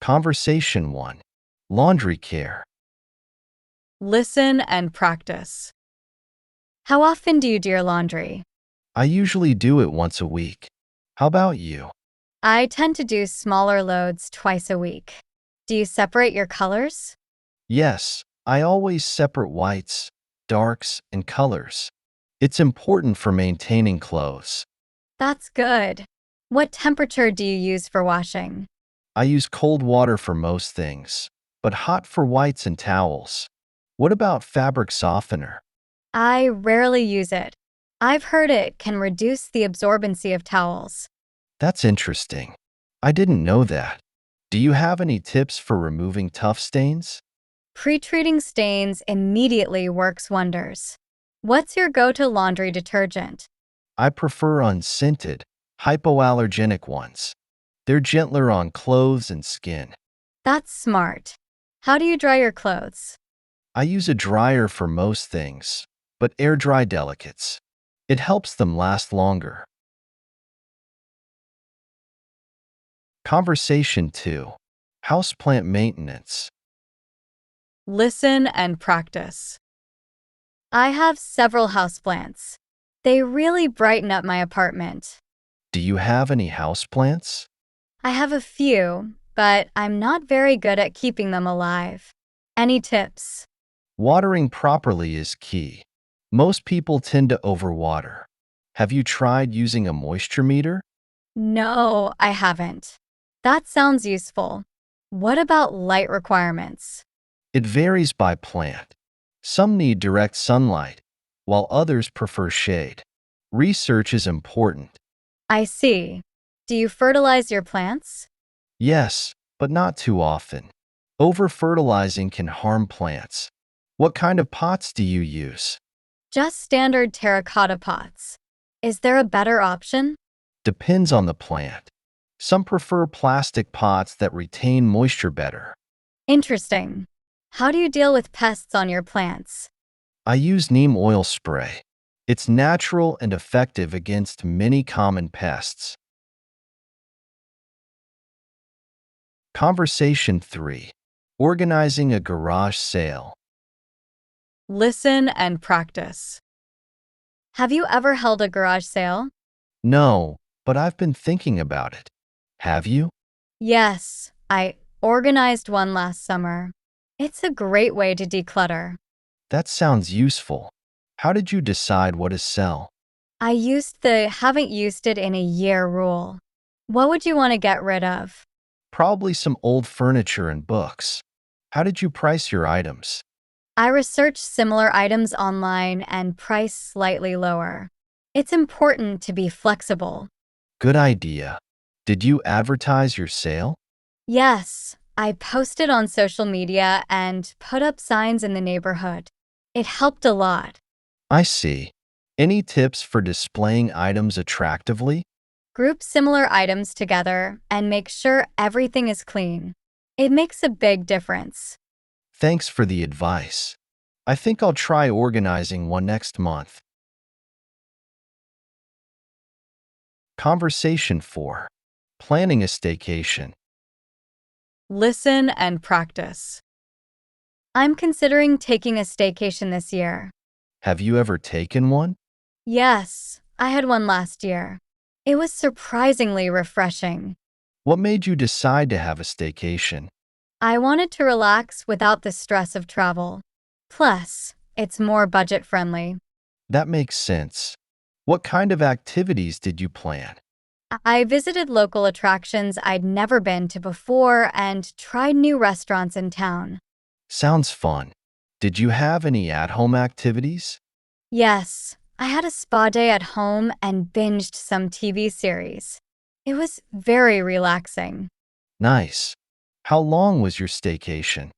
Conversation 1. Laundry care. Listen and practice. How often do you do your laundry? I usually do it once a week. How about you? I tend to do smaller loads twice a week. Do you separate your colors? Yes, I always separate whites, darks, and colors. It's important for maintaining clothes. That's good. What temperature do you use for washing? I use cold water for most things, but hot for whites and towels. What about fabric softener? I rarely use it. I've heard it can reduce the absorbency of towels. That's interesting. I didn't know that. Do you have any tips for removing tough stains? Pre-treating stains immediately works wonders. What's your go-to laundry detergent? I prefer unscented, hypoallergenic ones. They're gentler on clothes and skin. That's smart. How do you dry your clothes? I use a dryer for most things, but air dry delicates. It helps them last longer. Conversation 2. Houseplant maintenance. Listen and practice. I have several houseplants. They really brighten up my apartment. Do you have any houseplants? I have a few, but I'm not very good at keeping them alive. Any tips? Watering properly is key. Most people tend to overwater. Have you tried using a moisture meter? No, I haven't. That sounds useful. What about light requirements? It varies by plant. Some need direct sunlight, while others prefer shade. Research is important. I see. Do you fertilize your plants? Yes, but not too often. Over-fertilizing can harm plants. What kind of pots do you use? Just standard terracotta pots. Is there a better option? Depends on the plant. Some prefer plastic pots that retain moisture better. Interesting. How do you deal with pests on your plants? I use neem oil spray. It's natural and effective against many common pests. Conversation 3. Organizing a garage sale. Listen and practice. Have you ever held a garage sale? No, but I've been thinking about it. Have you? Yes, I organized one last summer. It's a great way to declutter. That sounds useful. How did you decide what to sell? I used the haven't used it in a year rule. What would you want to get rid of? Probably some old furniture and books. How did you price your items? I researched similar items online and priced slightly lower. It's important to be flexible. Good idea. Did you advertise your sale? Yes, I posted on social media and put up signs in the neighborhood. It helped a lot. I see. Any tips for displaying items attractively? Group similar items together and make sure everything is clean. It makes a big difference. Thanks for the advice. I think I'll try organizing one next month. Conversation 4. Planning a staycation. Listen and practice. I'm considering taking a staycation this year. Have you ever taken one? Yes, I had one last year. It was surprisingly refreshing. What made you decide to have a staycation? I wanted to relax without the stress of travel. Plus, it's more budget-friendly. That makes sense. What kind of activities did you plan? I visited local attractions I'd never been to before and tried new restaurants in town. Sounds fun. Did you have any at-home activities? Yes, I had a spa day at home and binged some TV series. It was very relaxing. Nice. How long was your staycation?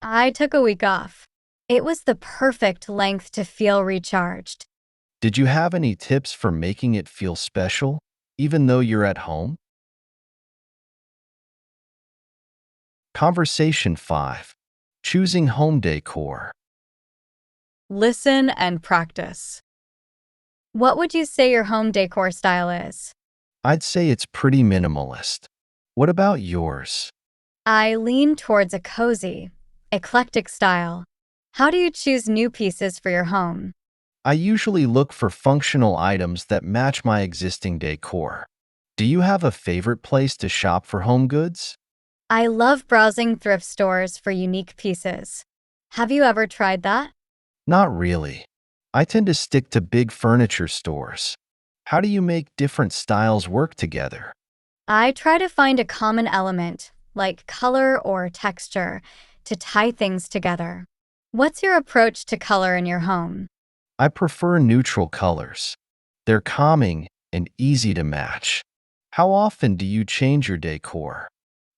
I took a week off. It was the perfect length to feel recharged. Did you have any tips for making it feel special, even though you're at home? Conversation 5. Choosing home decor. Listen and practice. What would you say your home decor style is? I'd say it's pretty minimalist. What about yours? I lean towards a cozy, eclectic style. How do you choose new pieces for your home? I usually look for functional items that match my existing decor. Do you have a favorite place to shop for home goods? I love browsing thrift stores for unique pieces. Have you ever tried that? Not really. I tend to stick to big furniture stores. How do you make different styles work together? I try to find a common element, like color or texture, to tie things together. What's your approach to color in your home? I prefer neutral colors. They're calming and easy to match. How often do you change your decor?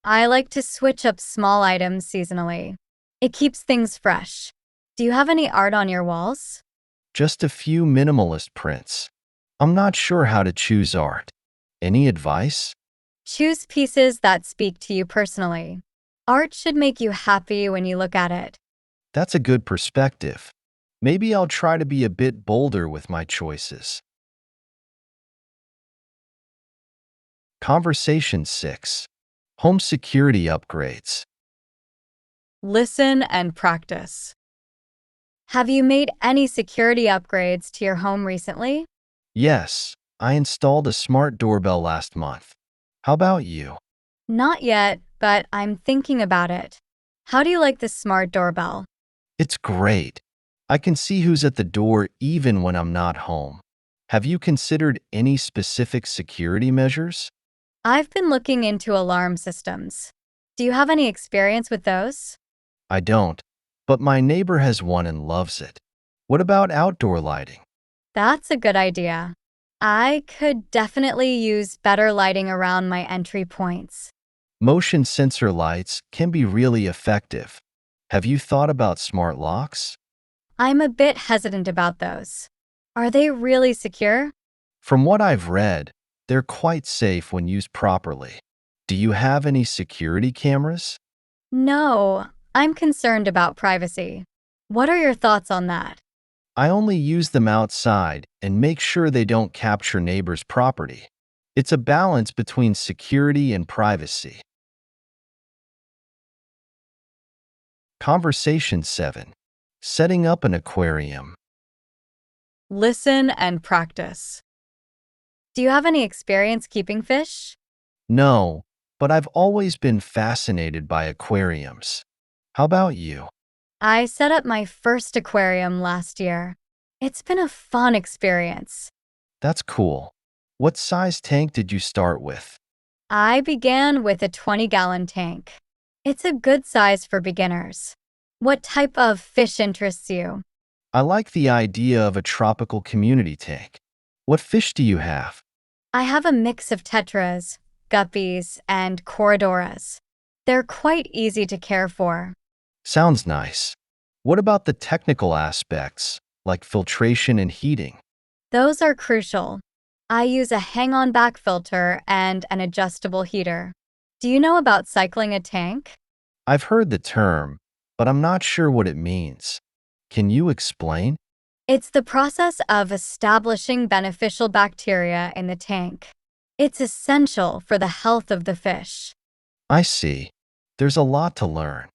I like to switch up small items seasonally. It keeps things fresh. Do you have any art on your walls? Just a few minimalist prints. I'm not sure how to choose art. Any advice? Choose pieces that speak to you personally. Art should make you happy when you look at it. That's a good perspective. Maybe I'll try to be a bit bolder with my choices. Conversation 6. Home security upgrades. Listen and practice. Have you made any security upgrades to your home recently? Yes, I installed a smart doorbell last month. How about you? Not yet, but I'm thinking about it. How do you like the smart doorbell? It's great. I can see who's at the door even when I'm not home. Have you considered any specific security measures? I've been looking into alarm systems. Do you have any experience with those? I don't, but my neighbor has one and loves it. What about outdoor lighting? That's a good idea. I could definitely use better lighting around my entry points. Motion sensor lights can be really effective. Have you thought about smart locks? I'm a bit hesitant about those. Are they really secure? From what I've read, they're quite safe when used properly. Do you have any security cameras? No, I'm concerned about privacy. What are your thoughts on that? I only use them outside and make sure they don't capture neighbors' property. It's a balance between security and privacy. Conversation 7. Setting up an aquarium. Listen and practice. Do you have any experience keeping fish? No, but I've always been fascinated by aquariums. How about you? I set up my first aquarium last year. It's been a fun experience. That's cool. What size tank did you start with? I began with a 20-gallon tank. It's a good size for beginners. What type of fish interests you? I like the idea of a tropical community tank. What fish do you have? I have a mix of tetras, guppies, and corridoras. They're quite easy to care for. Sounds nice. What about the technical aspects, like filtration and heating? Those are crucial. I use a hang-on back filter and an adjustable heater. Do you know about cycling a tank? I've heard the term, but I'm not sure what it means. Can you explain? It's the process of establishing beneficial bacteria in the tank. It's essential for the health of the fish. I see. There's a lot to learn.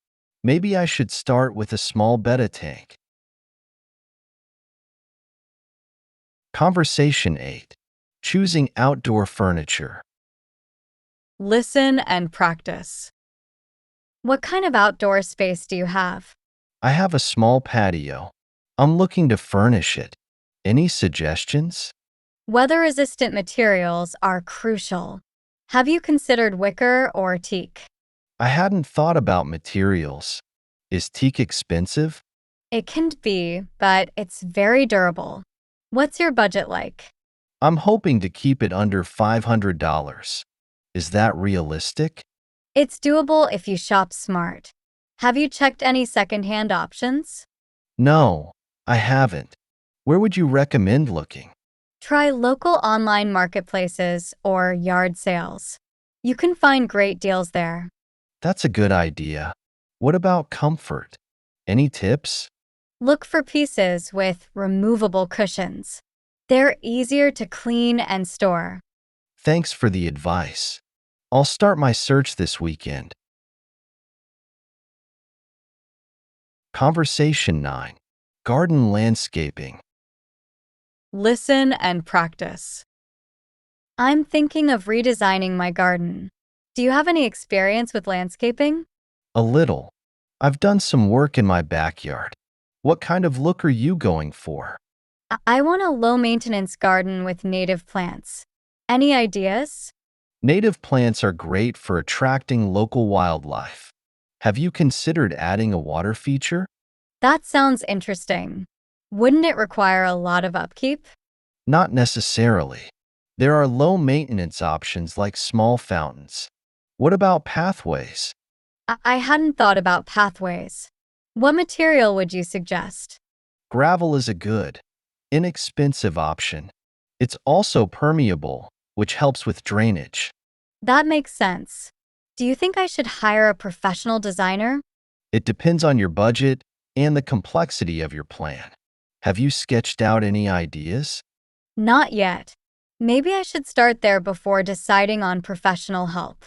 Maybe I should start with a small betta tank. Conversation 8. Choosing outdoor furniture. Listen and practice. What kind of outdoor space do you have? I have a small patio. I'm looking to furnish it. Any suggestions? Weather-resistant materials are crucial. Have you considered wicker or teak? I hadn't thought about materials. Is teak expensive? It can be, but it's very durable. What's your budget like? I'm hoping to keep it under $500. Is that realistic? It's doable if you shop smart. Have you checked any secondhand options? No, I haven't. Where would you recommend looking? Try local online marketplaces or yard sales. You can find great deals there. That's a good idea. What about comfort? Any tips? Look for pieces with removable cushions. They're easier to clean and store. Thanks for the advice. I'll start my search this weekend. Conversation 9. Garden landscaping. Listen and practice. I'm thinking of redesigning my garden. Do you have any experience with landscaping? A little. I've done some work in my backyard. What kind of look are you going for? I want a low maintenance garden with native plants. Any ideas? Native plants are great for attracting local wildlife. Have you considered adding a water feature? That sounds interesting. Wouldn't it require a lot of upkeep? Not necessarily. There are low maintenance options like small fountains. What about pathways? I hadn't thought about pathways. What material would you suggest? Gravel is a good, inexpensive option. It's also permeable, which helps with drainage. That makes sense. Do you think I should hire a professional designer? It depends on your budget and the complexity of your plan. Have you sketched out any ideas? Not yet. Maybe I should start there before deciding on professional help.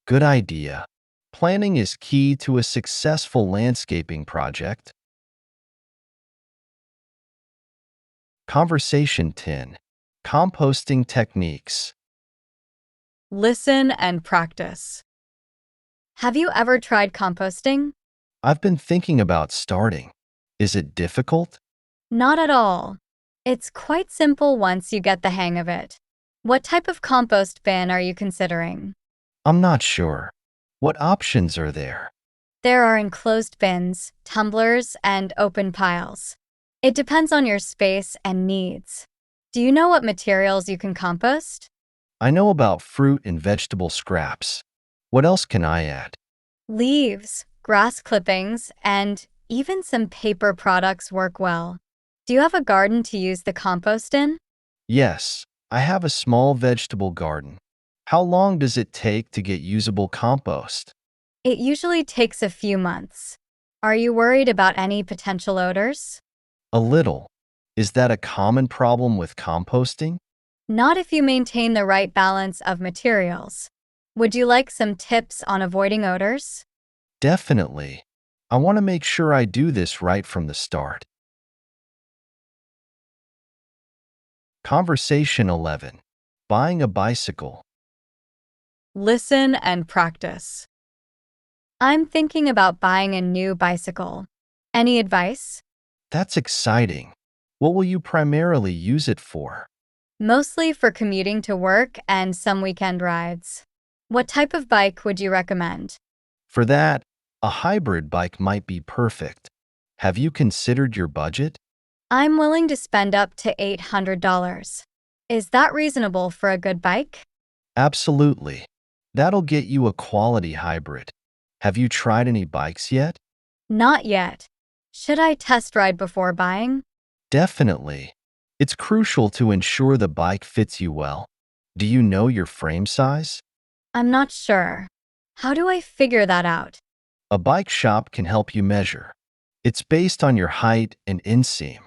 Good idea. Planning is key to a successful landscaping project. Conversation 10. Composting techniques. Listen and practice. Have you ever tried composting? I've been thinking about starting. Is it difficult? Not at all. It's quite simple once you get the hang of it. What type of compost bin are you considering? I'm not sure. What options are there? There are enclosed bins, tumblers, and open piles. It depends on your space and needs. Do you know what materials you can compost? I know about fruit and vegetable scraps. What else can I add? Leaves, grass clippings, and even some paper products work well. Do you have a garden to use the compost in? Yes, I have a small vegetable garden. How long does it take to get usable compost? It usually takes a few months. Are you worried about any potential odors? A little. Is that a common problem with composting? Not if you maintain the right balance of materials. Would you like some tips on avoiding odors? Definitely. I want to make sure I do this right from the start. Conversation 11. Buying a bicycle. Listen and practice. I'm thinking about buying a new bicycle. Any advice? That's exciting. What will you primarily use it for? Mostly for commuting to work and some weekend rides. What type of bike would you recommend? For that, a hybrid bike might be perfect. Have you considered your budget? I'm willing to spend up to $800. Is that reasonable for a good bike? Absolutely. That'll get you a quality hybrid. Have you tried any bikes yet? Not yet. Should I test ride before buying? Definitely. It's crucial to ensure the bike fits you well. Do you know your frame size? I'm not sure. How do I figure that out? A bike shop can help you measure. It's based on your height and inseam.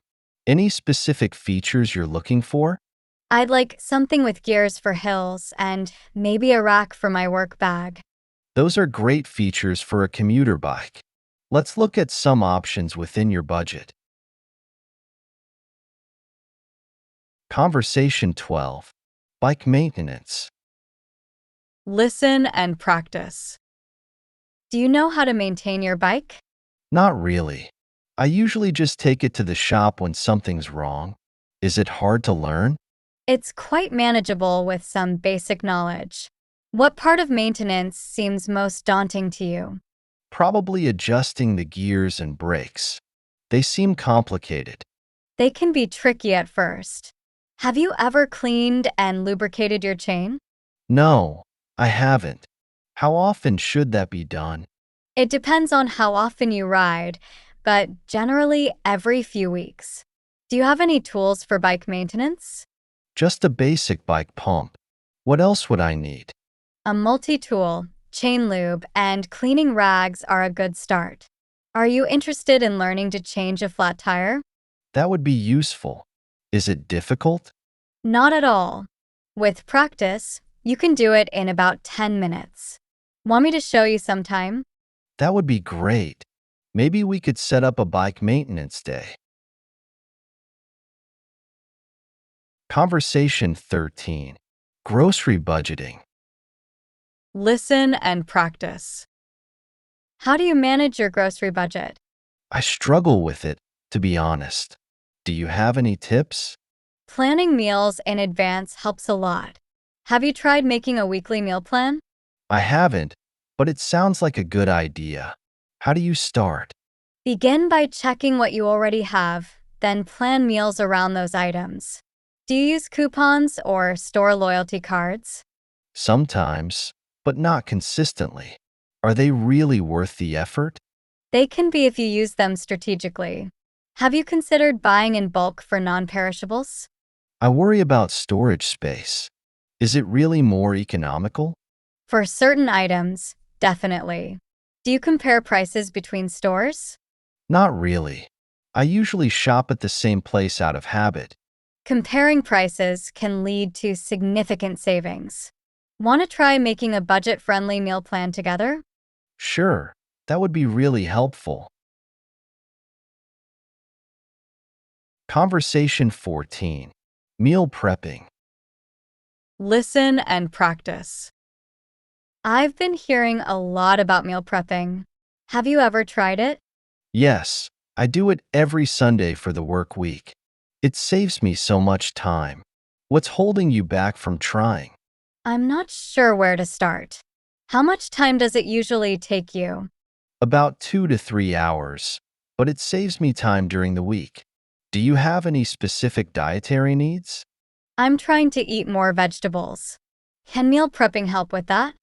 Any specific features you're looking for? I'd like something with gears for hills and maybe a rack for my work bag. Those are great features for a commuter bike. Let's look at some options within your budget. Conversation 12. Bike maintenance. Listen and practice. Do you know how to maintain your bike? Not really. I usually just take it to the shop when something's wrong. Is it hard to learn? It's quite manageable with some basic knowledge. What part of maintenance seems most daunting to you? Probably adjusting the gears and brakes. They seem complicated. They can be tricky at first. Have you ever cleaned and lubricated your chain? No, I haven't. How often should that be done? It depends on how often you ride, but generally every few weeks. Do you have any tools for bike maintenance? Just a basic bike pump. What else would I need? A multi-tool, chain lube, and cleaning rags are a good start. Are you interested in learning to change a flat tire? That would be useful. Is it difficult? Not at all. With practice, you can do it in about 10 minutes. Want me to show you sometime? That would be great. Maybe we could set up a bike maintenance day. Conversation 13. Grocery budgeting. Listen and practice. How do you manage your grocery budget? I struggle with it, to be honest. Do you have any tips? Planning meals in advance helps a lot. Have you tried making a weekly meal plan? I haven't, but it sounds like a good idea. How do you start? Begin by checking what you already have, then plan meals around those items. Do you use coupons or store loyalty cards? Sometimes, but not consistently. Are they really worth the effort? They can be if you use them strategically. Have you considered buying in bulk for non-perishables? I worry about storage space. Is it really more economical? For certain items, definitely. Do you compare prices between stores? Not really. I usually shop at the same place out of habit. Comparing prices can lead to significant savings. Want to try making a budget-friendly meal plan together? Sure, that would be really helpful. Conversation 14. Meal prepping. Listen and practice. I've been hearing a lot about meal prepping. Have you ever tried it? Yes, I do it every Sunday for the work week. It saves me so much time. What's holding you back from trying? I'm not sure where to start. How much time does it usually take you? About 2 to 3 hours, but it saves me time during the week. Do you have any specific dietary needs? I'm trying to eat more vegetables. Can meal prepping help with that?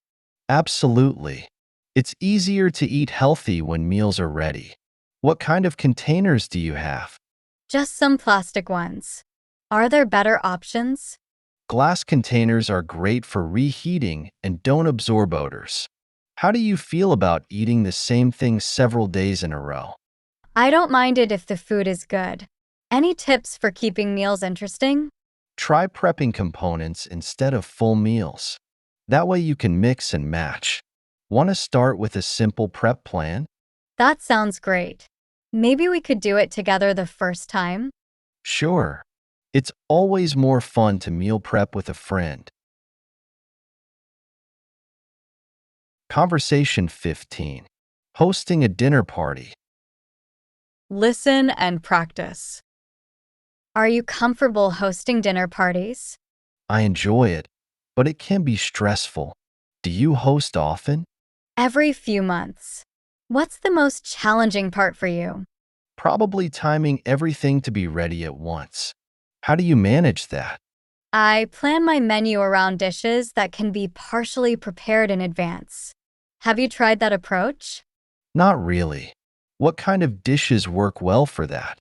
Absolutely. It's easier to eat healthy when meals are ready. What kind of containers do you have? Just some plastic ones. Are there better options? Glass containers are great for reheating and don't absorb odors. How do you feel about eating the same thing several days in a row? I don't mind it if the food is good. Any tips for keeping meals interesting? Try prepping components instead of full meals. That way you can mix and match. Want to start with a simple prep plan? That sounds great. Maybe we could do it together the first time? Sure. It's always more fun to meal prep with a friend. Conversation 15. Hosting a dinner party. Listen and practice. Are you comfortable hosting dinner parties? I enjoy it, but it can be stressful. Do you host often? Every few months. What's the most challenging part for you? Probably timing everything to be ready at once. How do you manage that? I plan my menu around dishes that can be partially prepared in advance. Have you tried that approach? Not really. What kind of dishes work well for that?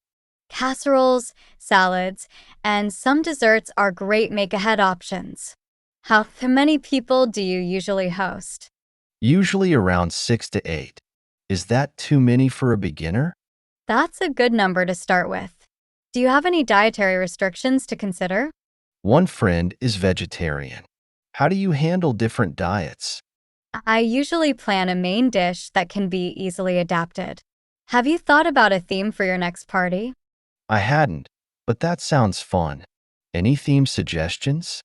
Casseroles, salads, and some desserts are great make-ahead options. How many people do you usually host? Usually around 6 to 8. Is that too many for a beginner? That's a good number to start with. Do you have any dietary restrictions to consider? One friend is vegetarian. How do you handle different diets? I usually plan a main dish that can be easily adapted. Have you thought about a theme for your next party? I hadn't, but that sounds fun. Any theme suggestions?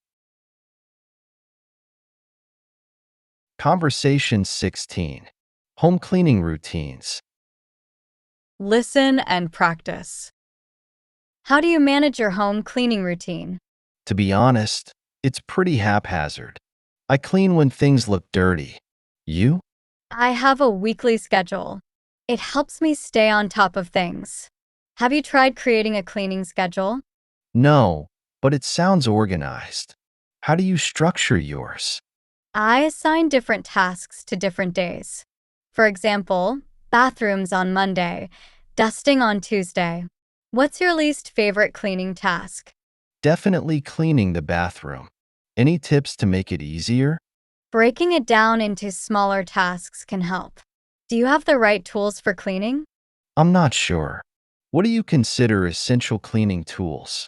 Conversation 16. Home cleaning routines. Listen and practice. How do you manage your home cleaning routine? To be honest, it's pretty haphazard. I clean when things look dirty. You? I have a weekly schedule. It helps me stay on top of things. Have you tried creating a cleaning schedule? No, but it sounds organized. How do you structure yours? I assign different tasks to different days. For example, bathrooms on Monday, dusting on Tuesday. What's your least favorite cleaning task? Definitely cleaning the bathroom. Any tips to make it easier? Breaking it down into smaller tasks can help. Do you have the right tools for cleaning? I'm not sure. What do you consider essential cleaning tools?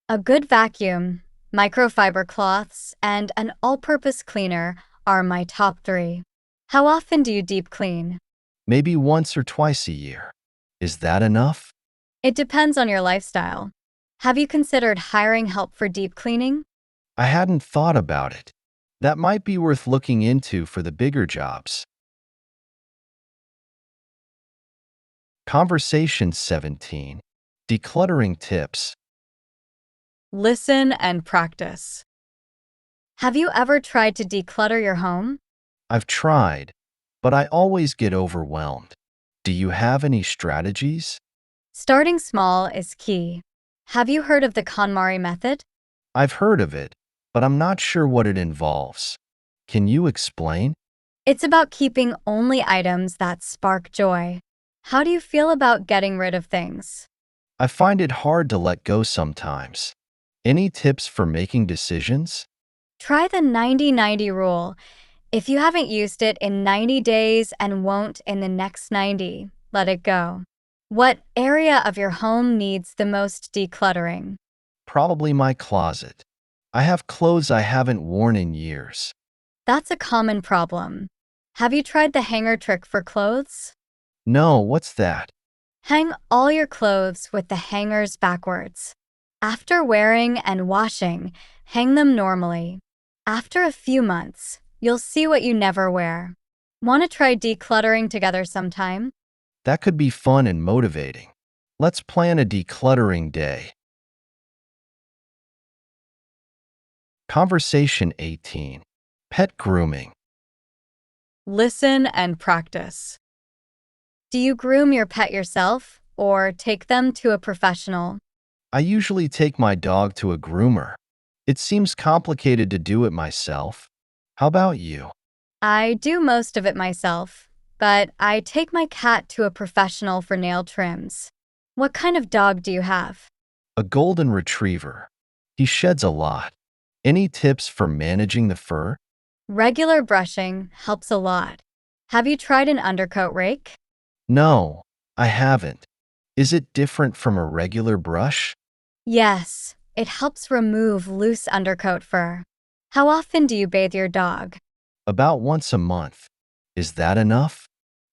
A good vacuum, microfiber cloths, and an all-purpose cleaner are my top three. How often do you deep clean? Maybe once or twice a year. Is that enough? It depends on your lifestyle. Have you considered hiring help for deep cleaning? I hadn't thought about it. That might be worth looking into for the bigger jobs. Conversation 17. Decluttering tips. Listen and practice. Have you ever tried to declutter your home? I've tried, but I always get overwhelmed. Do you have any strategies? Starting small is key. Have you heard of the KonMari method? I've heard of it, but I'm not sure what it involves. Can you explain? It's about keeping only items that spark joy. How do you feel about getting rid of things? I find it hard to let go sometimes. Any tips for making decisions? Try the 90-90 rule. If you haven't used it in 90 days and won't in the next 90, let it go. What area of your home needs the most decluttering? Probably my closet. I have clothes I haven't worn in years. That's a common problem. Have you tried the hanger trick for clothes? No, what's that? Hang all your clothes with the hangers backwards. After wearing and washing, hang them normally. After a few months, you'll see what you never wear. Want to try decluttering together sometime? That could be fun and motivating. Let's plan a decluttering day. Conversation 18. Pet grooming. Listen and practice. Do you groom your pet yourself or take them to a professional? I usually take my dog to a groomer. It seems complicated to do it myself. How about you? I do most of it myself, but I take my cat to a professional for nail trims. What kind of dog do you have? A golden retriever. He sheds a lot. Any tips for managing the fur? Regular brushing helps a lot. Have you tried an undercoat rake? No, I haven't. Is it different from a regular brush? Yes, it helps remove loose undercoat fur. How often do you bathe your dog? About once a month. Is that enough?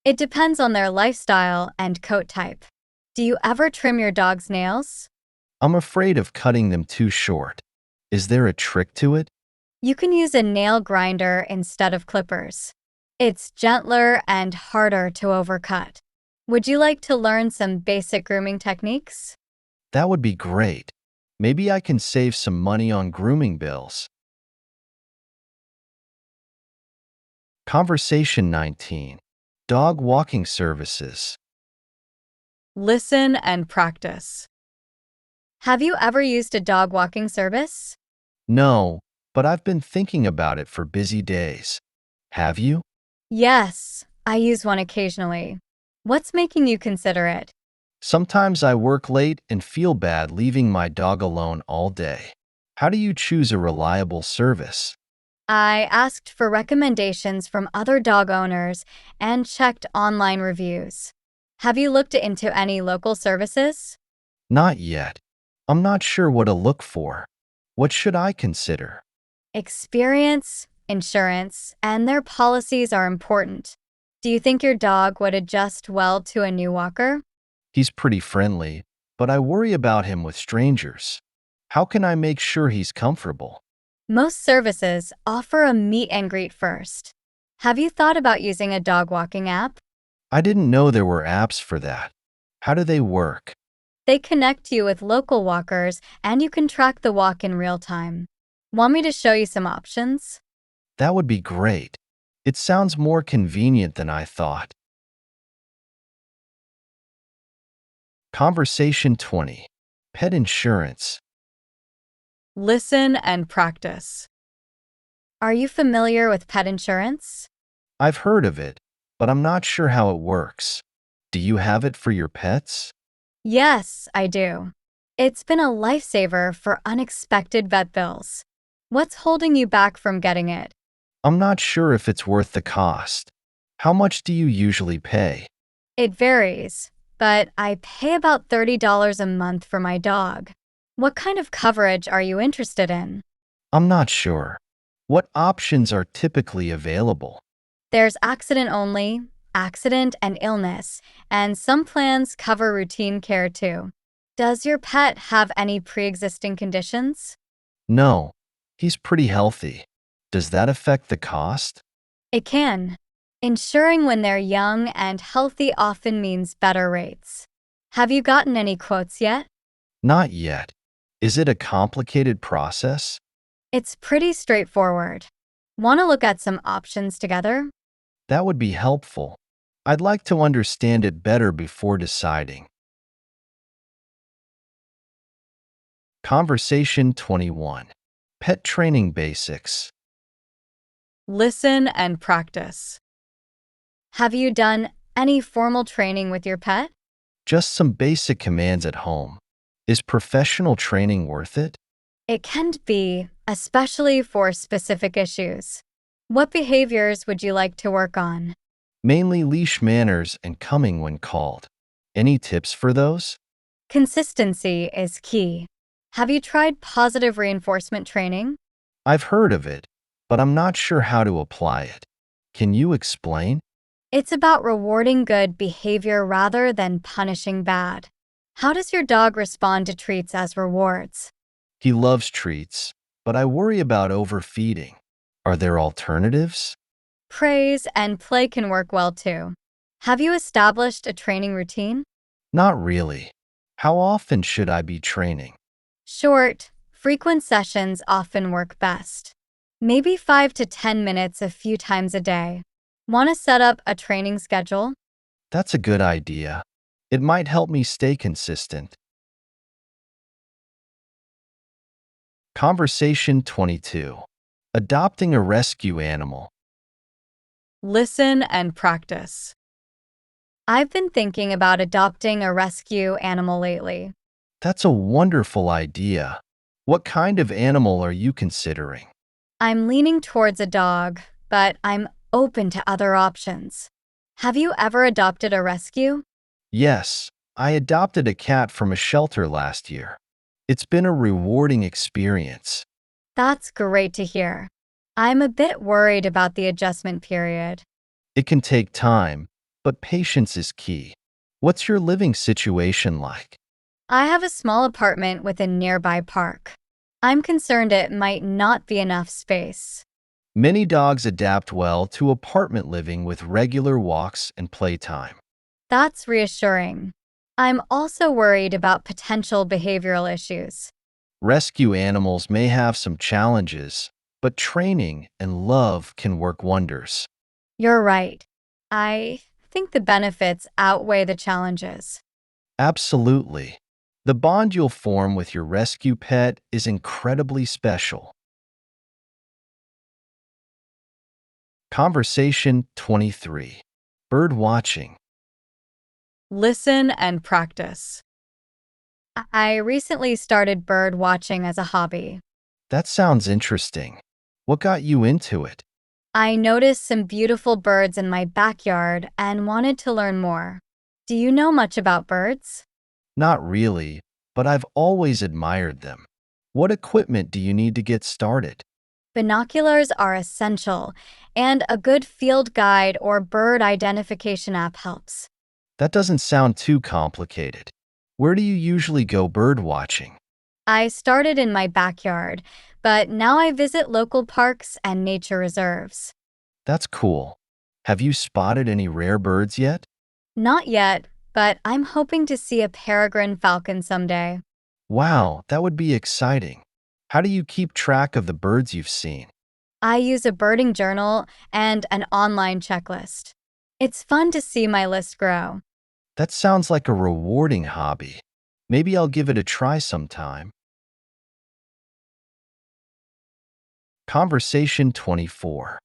It depends on their lifestyle and coat type. Do you ever trim your dog's nails? I'm afraid of cutting them too short. Is there a trick to it? You can use a nail grinder instead of clippers. It's gentler and harder to overcut. Would you like to learn some basic grooming techniques? That would be great. Maybe I can save some money on grooming bills. Conversation 19. Dog walking services. Listen and practice. Have you ever used a dog walking service? No, but I've been thinking about it for busy days. Have you? Yes, I use one occasionally. What's making you consider it? Sometimes I work late and feel bad leaving my dog alone all day. How do you choose a reliable service? I asked for recommendations from other dog owners and checked online reviews. Have you looked into any local services? Not yet. I'm not sure what to look for. What should I consider? Experience, insurance, and their policies are important. Do you think your dog would adjust well to a new walker? He's pretty friendly, but I worry about him with strangers. How can I make sure he's comfortable? Most services offer a meet and greet first. Have you thought about using a dog walking app? I didn't know there were apps for that. How do they work? They connect you with local walkers and you can track the walk in real time. Want me to show you some options? That would be great. It sounds more convenient than I thought. Conversation 20. Pet insurance. Listen and practice. Are you familiar with pet insurance? I've heard of it, but I'm not sure how it works. Do you have it for your pets? Yes, I do. It's been a lifesaver for unexpected vet bills. What's holding you back from getting it? I'm not sure if it's worth the cost. How much do you usually pay? It varies, but I pay about $30 a month for my dog. What kind of coverage are you interested in? I'm not sure. What options are typically available? There's accident only, accident and illness, and some plans cover routine care too. Does your pet have any pre-existing conditions? No, he's pretty healthy. Does that affect the cost? It can. Insuring when they're young and healthy often means better rates. Have you gotten any quotes yet? Not yet. Is it a complicated process? It's pretty straightforward. Want to look at some options together? That would be helpful. I'd like to understand it better before deciding. Conversation 21. Pet training basics. Listen and practice. Have you done any formal training with your pet? Just some basic commands at home. Is professional training worth it? It can be, especially for specific issues. What behaviors would you like to work on? Mainly leash manners and coming when called. Any tips for those? Consistency is key. Have you tried positive reinforcement training? I've heard of it, but I'm not sure how to apply it. Can you explain? It's about rewarding good behavior rather than punishing bad. How does your dog respond to treats as rewards? He loves treats, but I worry about overfeeding. Are there alternatives? Praise and play can work well too. Have you established a training routine? Not really. How often should I be training? Short, frequent sessions often work best. Maybe 5 to 10 minutes a few times a day. Want to set up a training schedule? That's a good idea. It might help me stay consistent. Conversation 22. Adopting a rescue animal. Listen and practice. I've been thinking about adopting a rescue animal lately. That's a wonderful idea. What kind of animal are you considering? I'm leaning towards a dog, but I'm open to other options. Have you ever adopted a rescue? Yes, I adopted a cat from a shelter last year. It's been a rewarding experience. That's great to hear. I'm a bit worried about the adjustment period. It can take time, but patience is key. What's your living situation like? I have a small apartment with a nearby park. I'm concerned it might not be enough space. Many dogs adapt well to apartment living with regular walks and playtime. That's reassuring. I'm also worried about potential behavioral issues. Rescue animals may have some challenges, but training and love can work wonders. You're right. I think the benefits outweigh the challenges. Absolutely. The bond you'll form with your rescue pet is incredibly special. Conversation 23. Bird watching. Listen and practice. I recently started bird watching as a hobby. That sounds interesting. What got you into it? I noticed some beautiful birds in my backyard and wanted to learn more. Do you know much about birds? Not really, but I've always admired them. What equipment do you need to get started? Binoculars are essential, and a good field guide or bird identification app helps. That doesn't sound too complicated. Where do you usually go bird watching? I started in my backyard, but now I visit local parks and nature reserves. That's cool. Have you spotted any rare birds yet? Not yet, but I'm hoping to see a peregrine falcon someday. Wow, that would be exciting. How do you keep track of the birds you've seen? I use a birding journal and an online checklist. It's fun to see my list grow. That sounds like a rewarding hobby. Maybe I'll give it a try sometime. Conversation 24.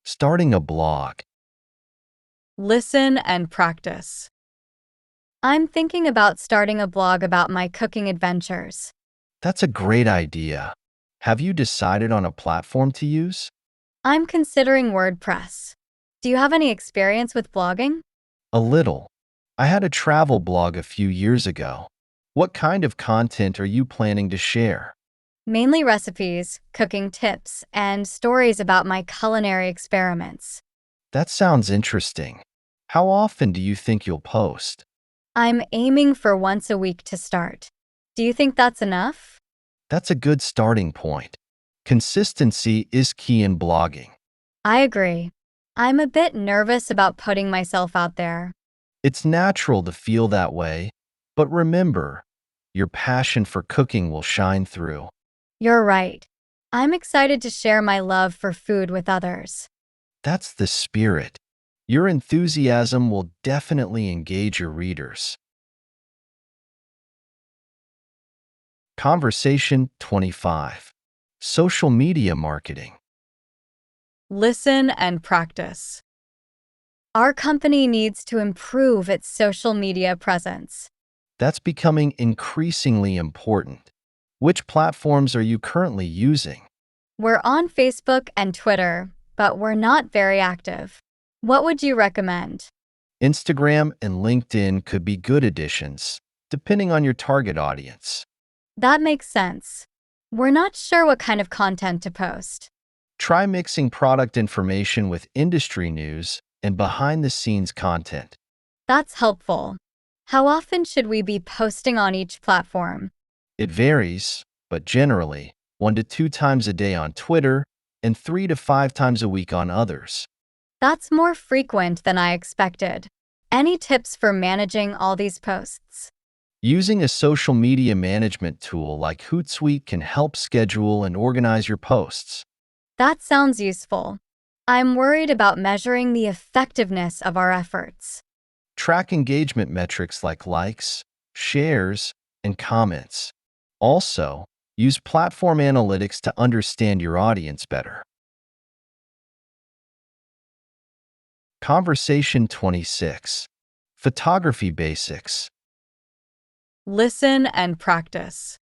Starting a blog. Listen and practice. I'm thinking about starting a blog about my cooking adventures. That's a great idea. Have you decided on a platform to use? I'm considering WordPress. Do you have any experience with blogging? A little. I had a travel blog a few years ago. What kind of content are you planning to share? Mainly recipes, cooking tips, and stories about my culinary experiments. That sounds interesting. How often do you think you'll post? I'm aiming for once a week to start. Do you think that's enough? That's a good starting point. Consistency is key in blogging. I agree. I'm a bit nervous about putting myself out there. It's natural to feel that way, but remember, your passion for cooking will shine through. You're right. I'm excited to share my love for food with others. That's the spirit. Your enthusiasm will definitely engage your readers. Conversation 25. Social media marketing. Listen and practice. Our company needs to improve its social media presence. That's becoming increasingly important. Which platforms are you currently using? We're on Facebook and Twitter, but we're not very active. What would you recommend? Instagram and LinkedIn could be good additions, depending on your target audience. That makes sense. We're not sure what kind of content to post. Try mixing product information with industry news and behind-the-scenes content. That's helpful. How often should we be posting on each platform? It varies, but generally, 1 to 2 times a day on Twitter and 3 to 5 times a week on others. That's more frequent than I expected. Any tips for managing all these posts? Using a social media management tool like Hootsuite can help schedule and organize your posts. That sounds useful. I'm worried about measuring the effectiveness of our efforts. Track engagement metrics like likes, shares, and comments. Also, use platform analytics to understand your audience better. Conversation 26. Photography basics. Listen and practice.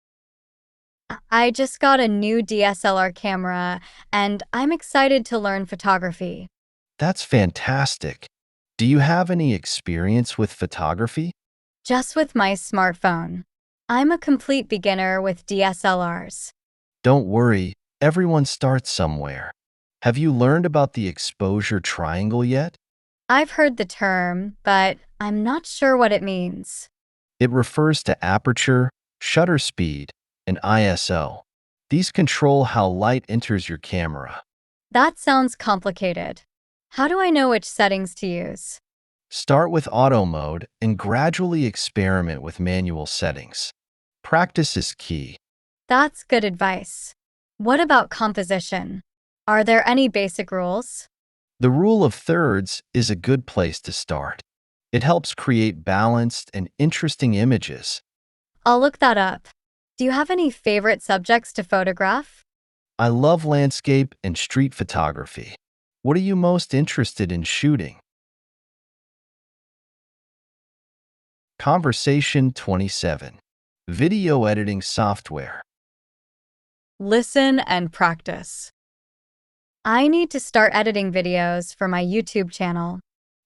I just got a new DSLR camera, and I'm excited to learn photography. That's fantastic. Do you have any experience with photography? Just with my smartphone. I'm a complete beginner with DSLRs. Don't worry, everyone starts somewhere. Have you learned about the exposure triangle yet? I've heard the term, but I'm not sure what it means. It refers to aperture, shutter speed, and ISO. These control how light enters your camera. That sounds complicated. How do I know which settings to use? Start with auto mode and gradually experiment with manual settings. Practice is key. That's good advice. What about composition? Are there any basic rules? The rule of thirds is a good place to start. It helps create balanced and interesting images. I'll look that up. Do you have any favorite subjects to photograph? I love landscape and street photography. What are you most interested in shooting? Conversation 27. Video editing software. Listen and practice. I need to start editing videos for my YouTube channel.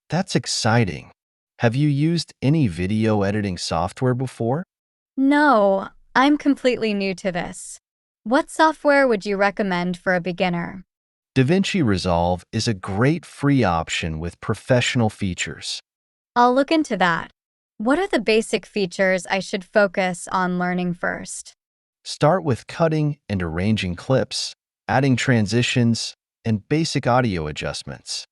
That's exciting. Have you used any video editing software before? No, I'm completely new to this. What software would you recommend for a beginner? DaVinci Resolve is a great free option with professional features. I'll look into that. What are the basic features I should focus on learning first? Start with cutting and arranging clips, adding transitions, and basic audio adjustments.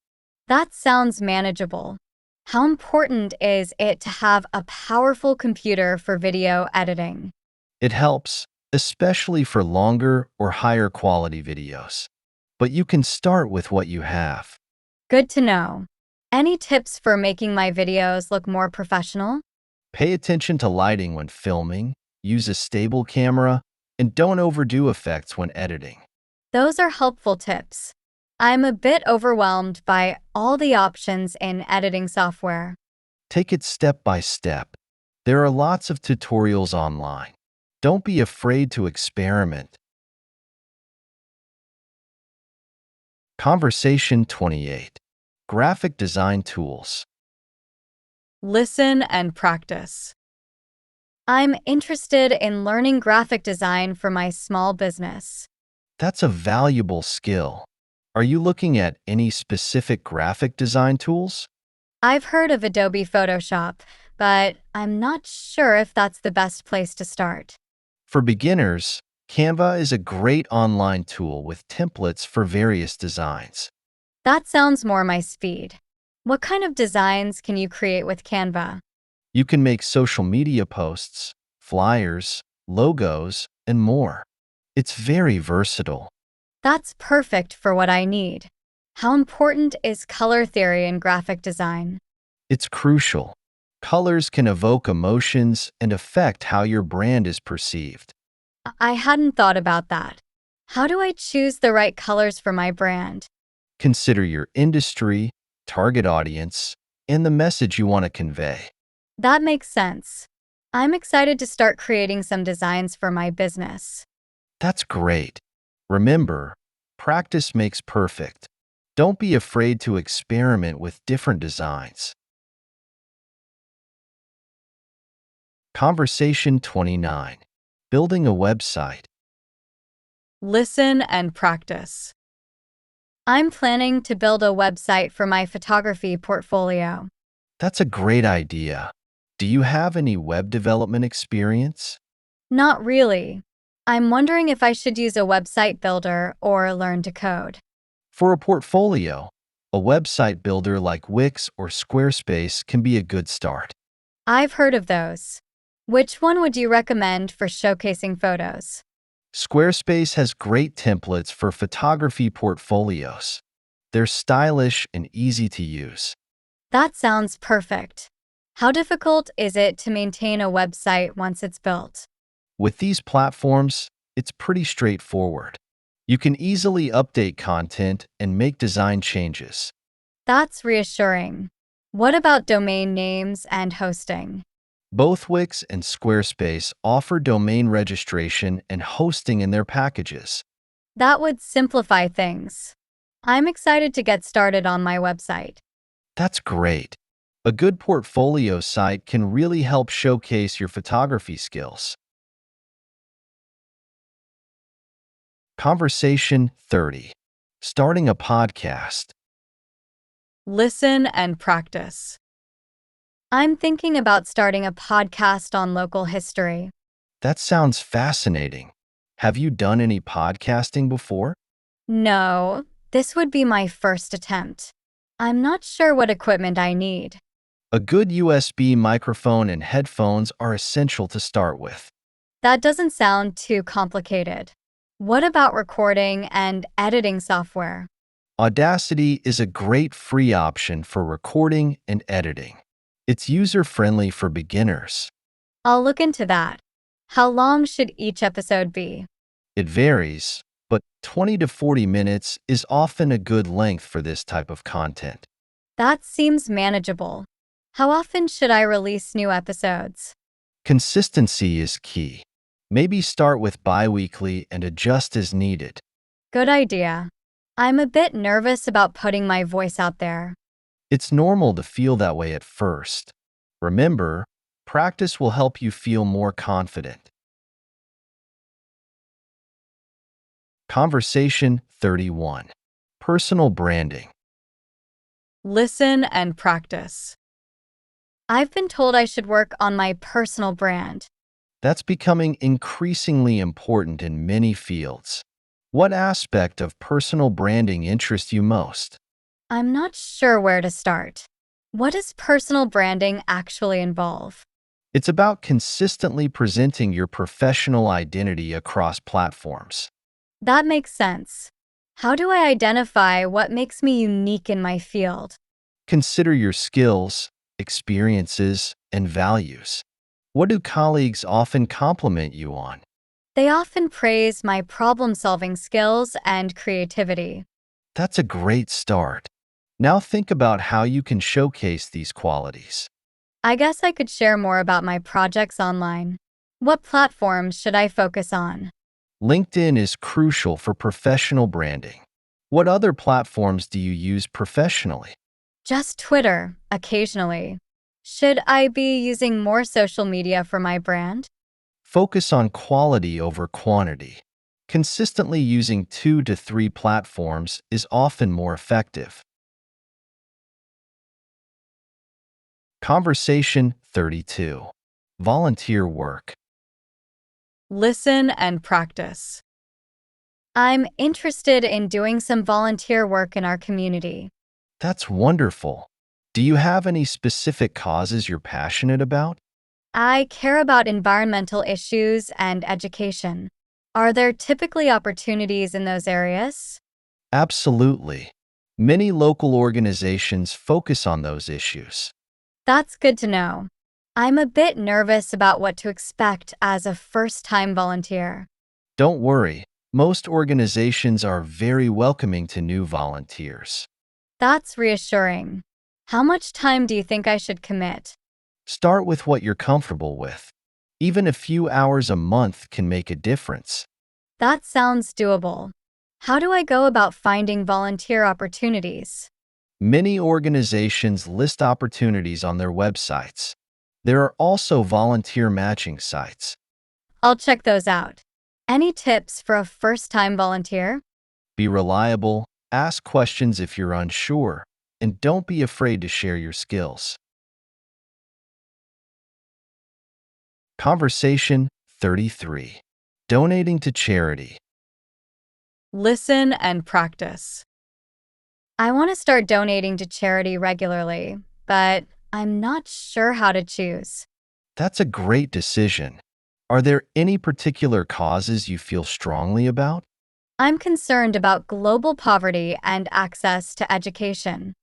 That sounds manageable. How important is it to have a powerful computer for video editing? It helps, especially for longer or higher quality videos. But you can start with what you have. Good to know. Any tips for making my videos look more professional? Pay attention to lighting when filming, use a stable camera, and don't overdo effects when editing. Those are helpful tips. I'm a bit overwhelmed by all the options in editing software. Take it step by step. There are lots of tutorials online. Don't be afraid to experiment. Conversation 28. Graphic design tools. Listen and practice. I'm interested in learning graphic design for my small business. That's a valuable skill. Are you looking at any specific graphic design tools? I've heard of Adobe Photoshop, but I'm not sure if that's the best place to start. For beginners, Canva is a great online tool with templates for various designs. That sounds more my speed. What kind of designs can you create with Canva? You can make social media posts, flyers, logos, and more. It's very versatile. That's perfect for what I need. How important is color theory in graphic design? It's crucial. Colors can evoke emotions and affect how your brand is perceived. I hadn't thought about that. How do I choose the right colors for my brand? Consider your industry, target audience, and the message you want to convey. That makes sense. I'm excited to start creating some designs for my business. That's great. Remember, practice makes perfect. Don't be afraid to experiment with different designs. Conversation 29. Building a website. Listen and practice. I'm planning to build a website for my photography portfolio. That's a great idea. Do you have any web development experience? Not really. I'm wondering if I should use a website builder or learn to code. For a portfolio, a website builder like Wix or Squarespace can be a good start. I've heard of those. Which one would you recommend for showcasing photos? Squarespace has great templates for photography portfolios. They're stylish and easy to use. That sounds perfect. How difficult is it to maintain a website once it's built? With these platforms, it's pretty straightforward. You can easily update content and make design changes. That's reassuring. What about domain names and hosting? Both Wix and Squarespace offer domain registration and hosting in their packages. That would simplify things. I'm excited to get started on my website. That's great. A good portfolio site can really help showcase your photography skills. Conversation 30. Starting a podcast. Listen and practice. I'm thinking about starting a podcast on local history. That sounds fascinating. Have you done any podcasting before? No, this would be my first attempt. I'm not sure what equipment I need. A good USB microphone and headphones are essential to start with. That doesn't sound too complicated. What about recording and editing software? Audacity is a great free option for recording and editing. It's user-friendly for beginners. I'll look into that. How long should each episode be? It varies, but 20 to 40 minutes is often a good length for this type of content. That seems manageable. How often should I release new episodes? Consistency is key. Maybe start with bi-weekly and adjust as needed. Good idea. I'm a bit nervous about putting my voice out there. It's normal to feel that way at first. Remember, practice will help you feel more confident. Conversation 31. Personal branding. Listen and practice. I've been told I should work on my personal brand. That's becoming increasingly important in many fields. What aspect of personal branding interests you most? I'm not sure where to start. What does personal branding actually involve? It's about consistently presenting your professional identity across platforms. That makes sense. How do I identify what makes me unique in my field? Consider your skills, experiences, and values. What do colleagues often compliment you on? They often praise my problem-solving skills and creativity. That's a great start. Now think about how you can showcase these qualities. I guess I could share more about my projects online. What platforms should I focus on? LinkedIn is crucial for professional branding. What other platforms do you use professionally? Just Twitter, occasionally. Should I be using more social media for my brand? Focus on quality over quantity. Consistently using 2 to 3 platforms is often more effective. Conversation 32. Volunteer work. Listen and practice. I'm interested in doing some volunteer work in our community. That's wonderful. Do you have any specific causes you're passionate about? I care about environmental issues and education. Are there typically opportunities in those areas? Absolutely. Many local organizations focus on those issues. That's good to know. I'm a bit nervous about what to expect as a first-time volunteer. Don't worry, most organizations are very welcoming to new volunteers. That's reassuring. How much time do you think I should commit? Start with what you're comfortable with. Even a few hours a month can make a difference. That sounds doable. How do I go about finding volunteer opportunities? Many organizations list opportunities on their websites. There are also volunteer matching sites. I'll check those out. Any tips for a first-time volunteer? Be reliable, ask questions if you're unsure, and don't be afraid to share your skills. Conversation 33. Donating to charity. Listen and practice. I want to start donating to charity regularly, but I'm not sure how to choose. That's a great decision. Are there any particular causes you feel strongly about? I'm concerned about global poverty and access to education.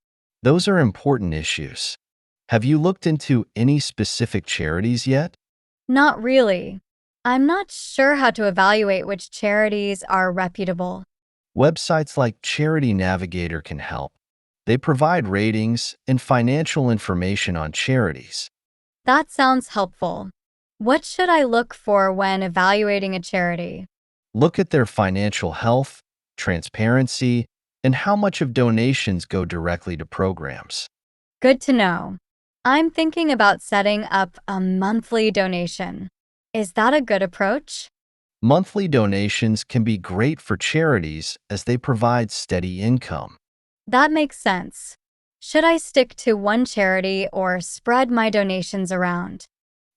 Those are important issues. Have you looked into any specific charities yet? Not really. I'm not sure how to evaluate which charities are reputable. Websites like Charity Navigator can help. They provide ratings and financial information on charities. That sounds helpful. What should I look for when evaluating a charity? Look at their financial health, transparency, and how much of donations go directly to programs. Good to know. I'm thinking about setting up a monthly donation. Is that a good approach? Monthly donations can be great for charities as they provide steady income. That makes sense. Should I stick to one charity or spread my donations around?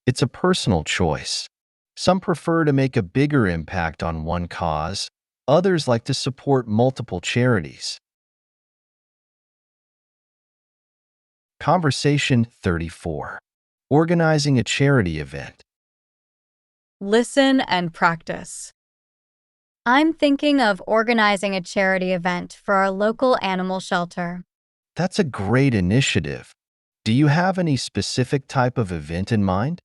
It's a personal choice. Some prefer to make a bigger impact on one cause, others like to support multiple charities. Conversation 34. Organizing a charity event. Listen and practice. I'm thinking of organizing a charity event for our local animal shelter. That's a great initiative. Do you have any specific type of event in mind?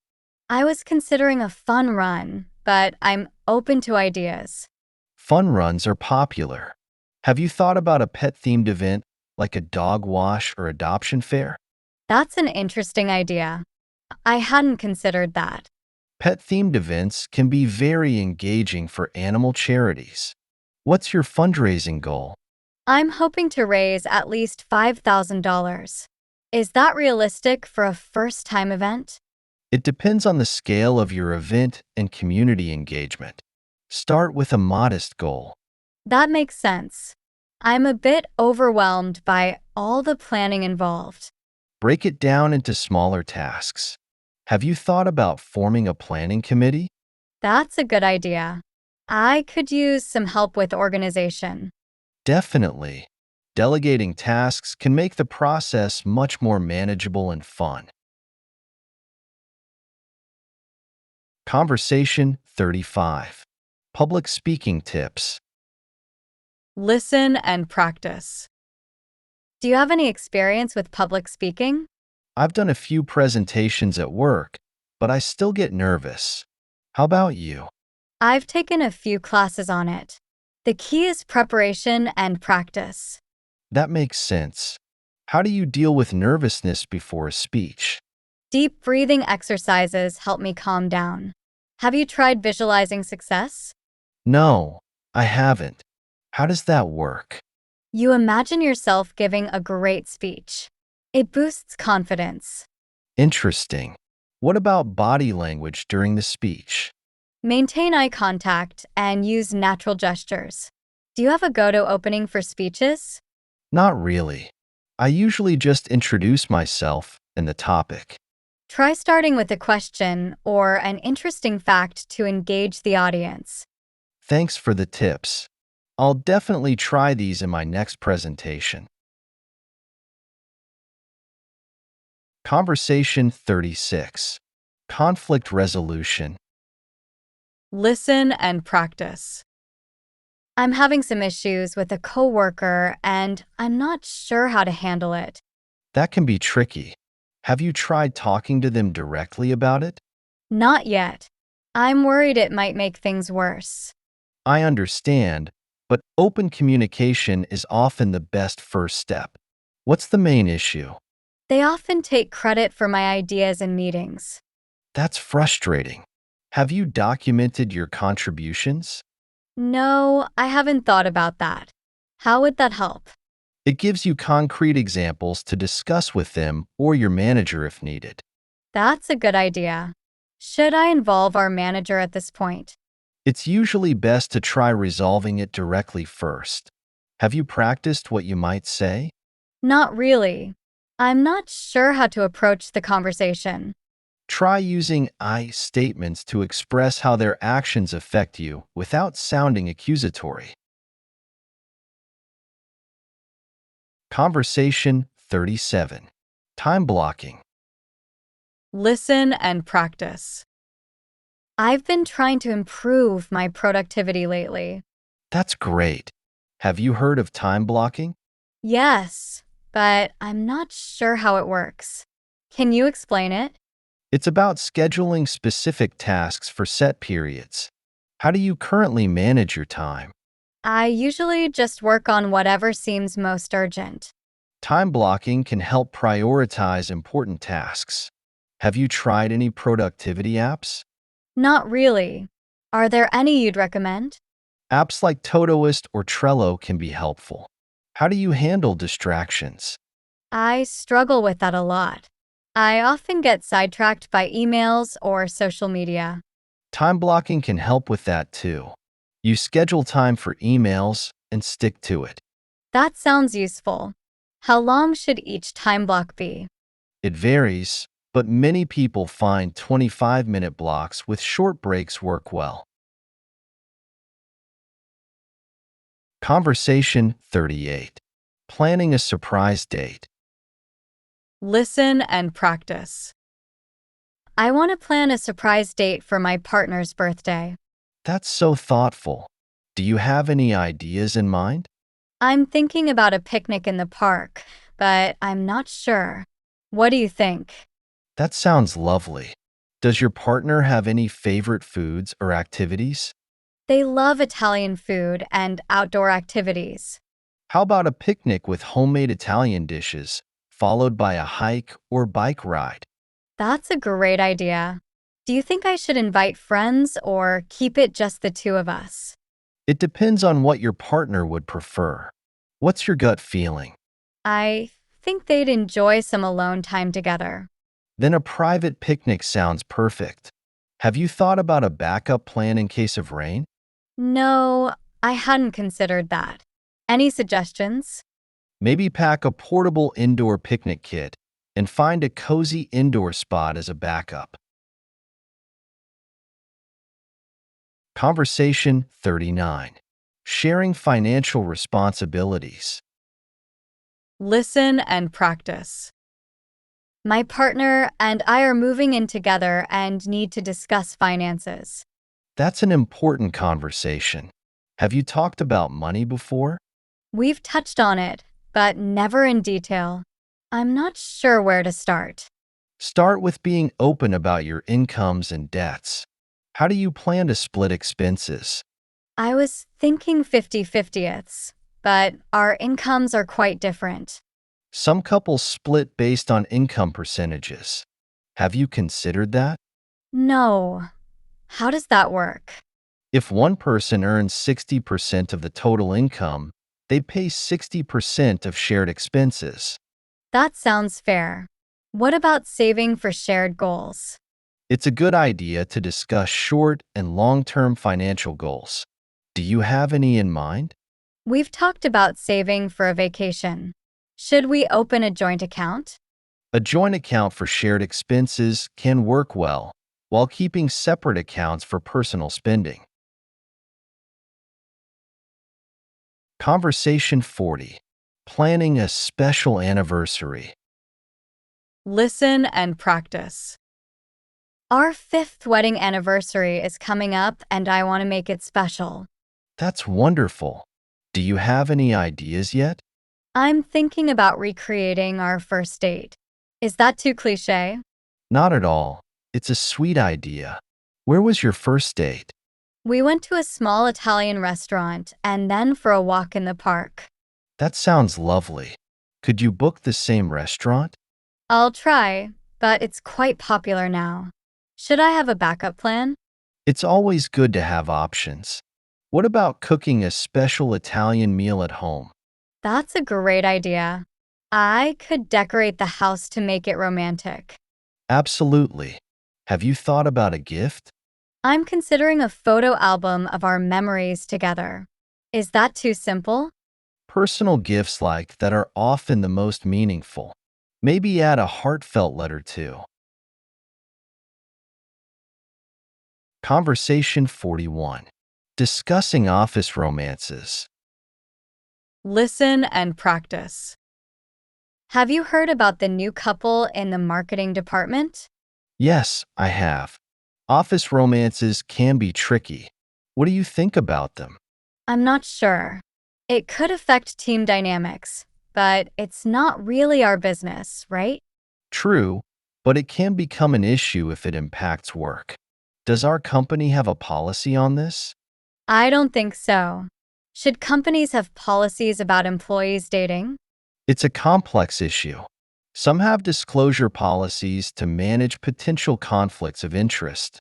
I was considering a fun run, but I'm open to ideas. Fun runs are popular. Have you thought about a pet-themed event like a dog wash or adoption fair? That's an interesting idea. I hadn't considered that. Pet-themed events can be very engaging for animal charities. What's your fundraising goal? I'm hoping to raise at least $5,000. Is that realistic for a first-time event? It depends on the scale of your event and community engagement. Start with a modest goal. That makes sense. I'm a bit overwhelmed by all the planning involved. Break it down into smaller tasks. Have you thought about forming a planning committee? That's a good idea. I could use some help with organization. Definitely. Delegating tasks can make the process much more manageable and fun. Conversation 35. Public speaking tips. Listen and practice. Do you have any experience with public speaking? I've done a few presentations at work, but I still get nervous. How about you? I've taken a few classes on it. The key is preparation and practice. That makes sense. How do you deal with nervousness before a speech? Deep breathing exercises help me calm down. Have you tried visualizing success? No, I haven't. How does that work? You imagine yourself giving a great speech. It boosts confidence. Interesting. What about body language during the speech? Maintain eye contact and use natural gestures. Do you have a go-to opening for speeches? Not really. I usually just introduce myself in the topic. Try starting with a question or an interesting fact to engage the audience. Thanks for the tips. I'll definitely try these in my next presentation. Conversation 36. Conflict resolution. Listen and practice. I'm having some issues with a coworker and I'm not sure how to handle it. That can be tricky. Have you tried talking to them directly about it? Not yet. I'm worried it might make things worse. I understand, but open communication is often the best first step. What's the main issue? They often take credit for my ideas in meetings. That's frustrating. Have you documented your contributions? No, I haven't thought about that. How would that help? It gives you concrete examples to discuss with them or your manager if needed. That's a good idea. Should I involve our manager at this point? It's usually best to try resolving it directly first. Have you practiced what you might say? Not really. I'm not sure how to approach the conversation. Try using I statements to express how their actions affect you without sounding accusatory. Conversation 37. Time blocking. Listen and practice. I've been trying to improve my productivity lately. That's great. Have you heard of time blocking? Yes, but I'm not sure how it works. Can you explain it? It's about scheduling specific tasks for set periods. How do you currently manage your time? I usually just work on whatever seems most urgent. Time blocking can help prioritize important tasks. Have you tried any productivity apps? Not really. Are there any you'd recommend? Apps like Todoist or Trello can be helpful. How do you handle distractions? I struggle with that a lot. I often get sidetracked by emails or social media. Time blocking can help with that too. You schedule time for emails and stick to it. That sounds useful. How long should each time block be? It varies, but many people find 25-minute blocks with short breaks work well. Conversation 38. Planning a surprise date. Listen and practice. I want to plan a surprise date for my partner's birthday. That's so thoughtful. Do you have any ideas in mind? I'm thinking about a picnic in the park, but I'm not sure. What do you think? That sounds lovely. Does your partner have any favorite foods or activities? They love Italian food and outdoor activities. How about a picnic with homemade Italian dishes, followed by a hike or bike ride? That's a great idea. Do you think I should invite friends or keep it just the two of us? It depends on what your partner would prefer. What's your gut feeling? I think they'd enjoy some alone time together. Then a private picnic sounds perfect. Have you thought about a backup plan in case of rain? No, I hadn't considered that. Any suggestions? Maybe pack a portable indoor picnic kit and find a cozy indoor spot as a backup. Conversation 39. Sharing financial responsibilities. Listen and practice. My partner and I are moving in together and need to discuss finances. That's an important conversation. Have you talked about money before? We've touched on it, but never in detail. I'm not sure where to start. Start with being open about your incomes and debts. How do you plan to split expenses? I was thinking 50/50ths, but our incomes are quite different. Some couples split based on income percentages. Have you considered that? No. How does that work? If one person earns 60% of the total income, they pay 60% of shared expenses. That sounds fair. What about saving for shared goals? It's a good idea to discuss short and long-term financial goals. Do you have any in mind? We've talked about saving for a vacation. Should we open a joint account? A joint account for shared expenses can work well, while keeping separate accounts for personal spending. Conversation 40. Planning a special anniversary. Listen and practice. Our fifth wedding anniversary is coming up, and I want to make it special. That's wonderful. Do you have any ideas yet? I'm thinking about recreating our first date. Is that too cliche? Not at all. It's a sweet idea. Where was your first date? We went to a small Italian restaurant and then for a walk in the park. That sounds lovely. Could you book the same restaurant? I'll try, but it's quite popular now. Should I have a backup plan? It's always good to have options. What about cooking a special Italian meal at home? That's a great idea. I could decorate the house to make it romantic. Absolutely. Have you thought about a gift? I'm considering a photo album of our memories together. Is that too simple? Personal gifts like that are often the most meaningful. Maybe add a heartfelt letter too. Conversation 41. Discussing office romances. Listen and practice. Have you heard about the new couple in the marketing department? Yes, I have. Office romances can be tricky. What do you think about them? I'm not sure. It could affect team dynamics, but it's not really our business, right? True, but it can become an issue if it impacts work. Does our company have a policy on this? I don't think so. Should companies have policies about employees dating? It's a complex issue. Some have disclosure policies to manage potential conflicts of interest.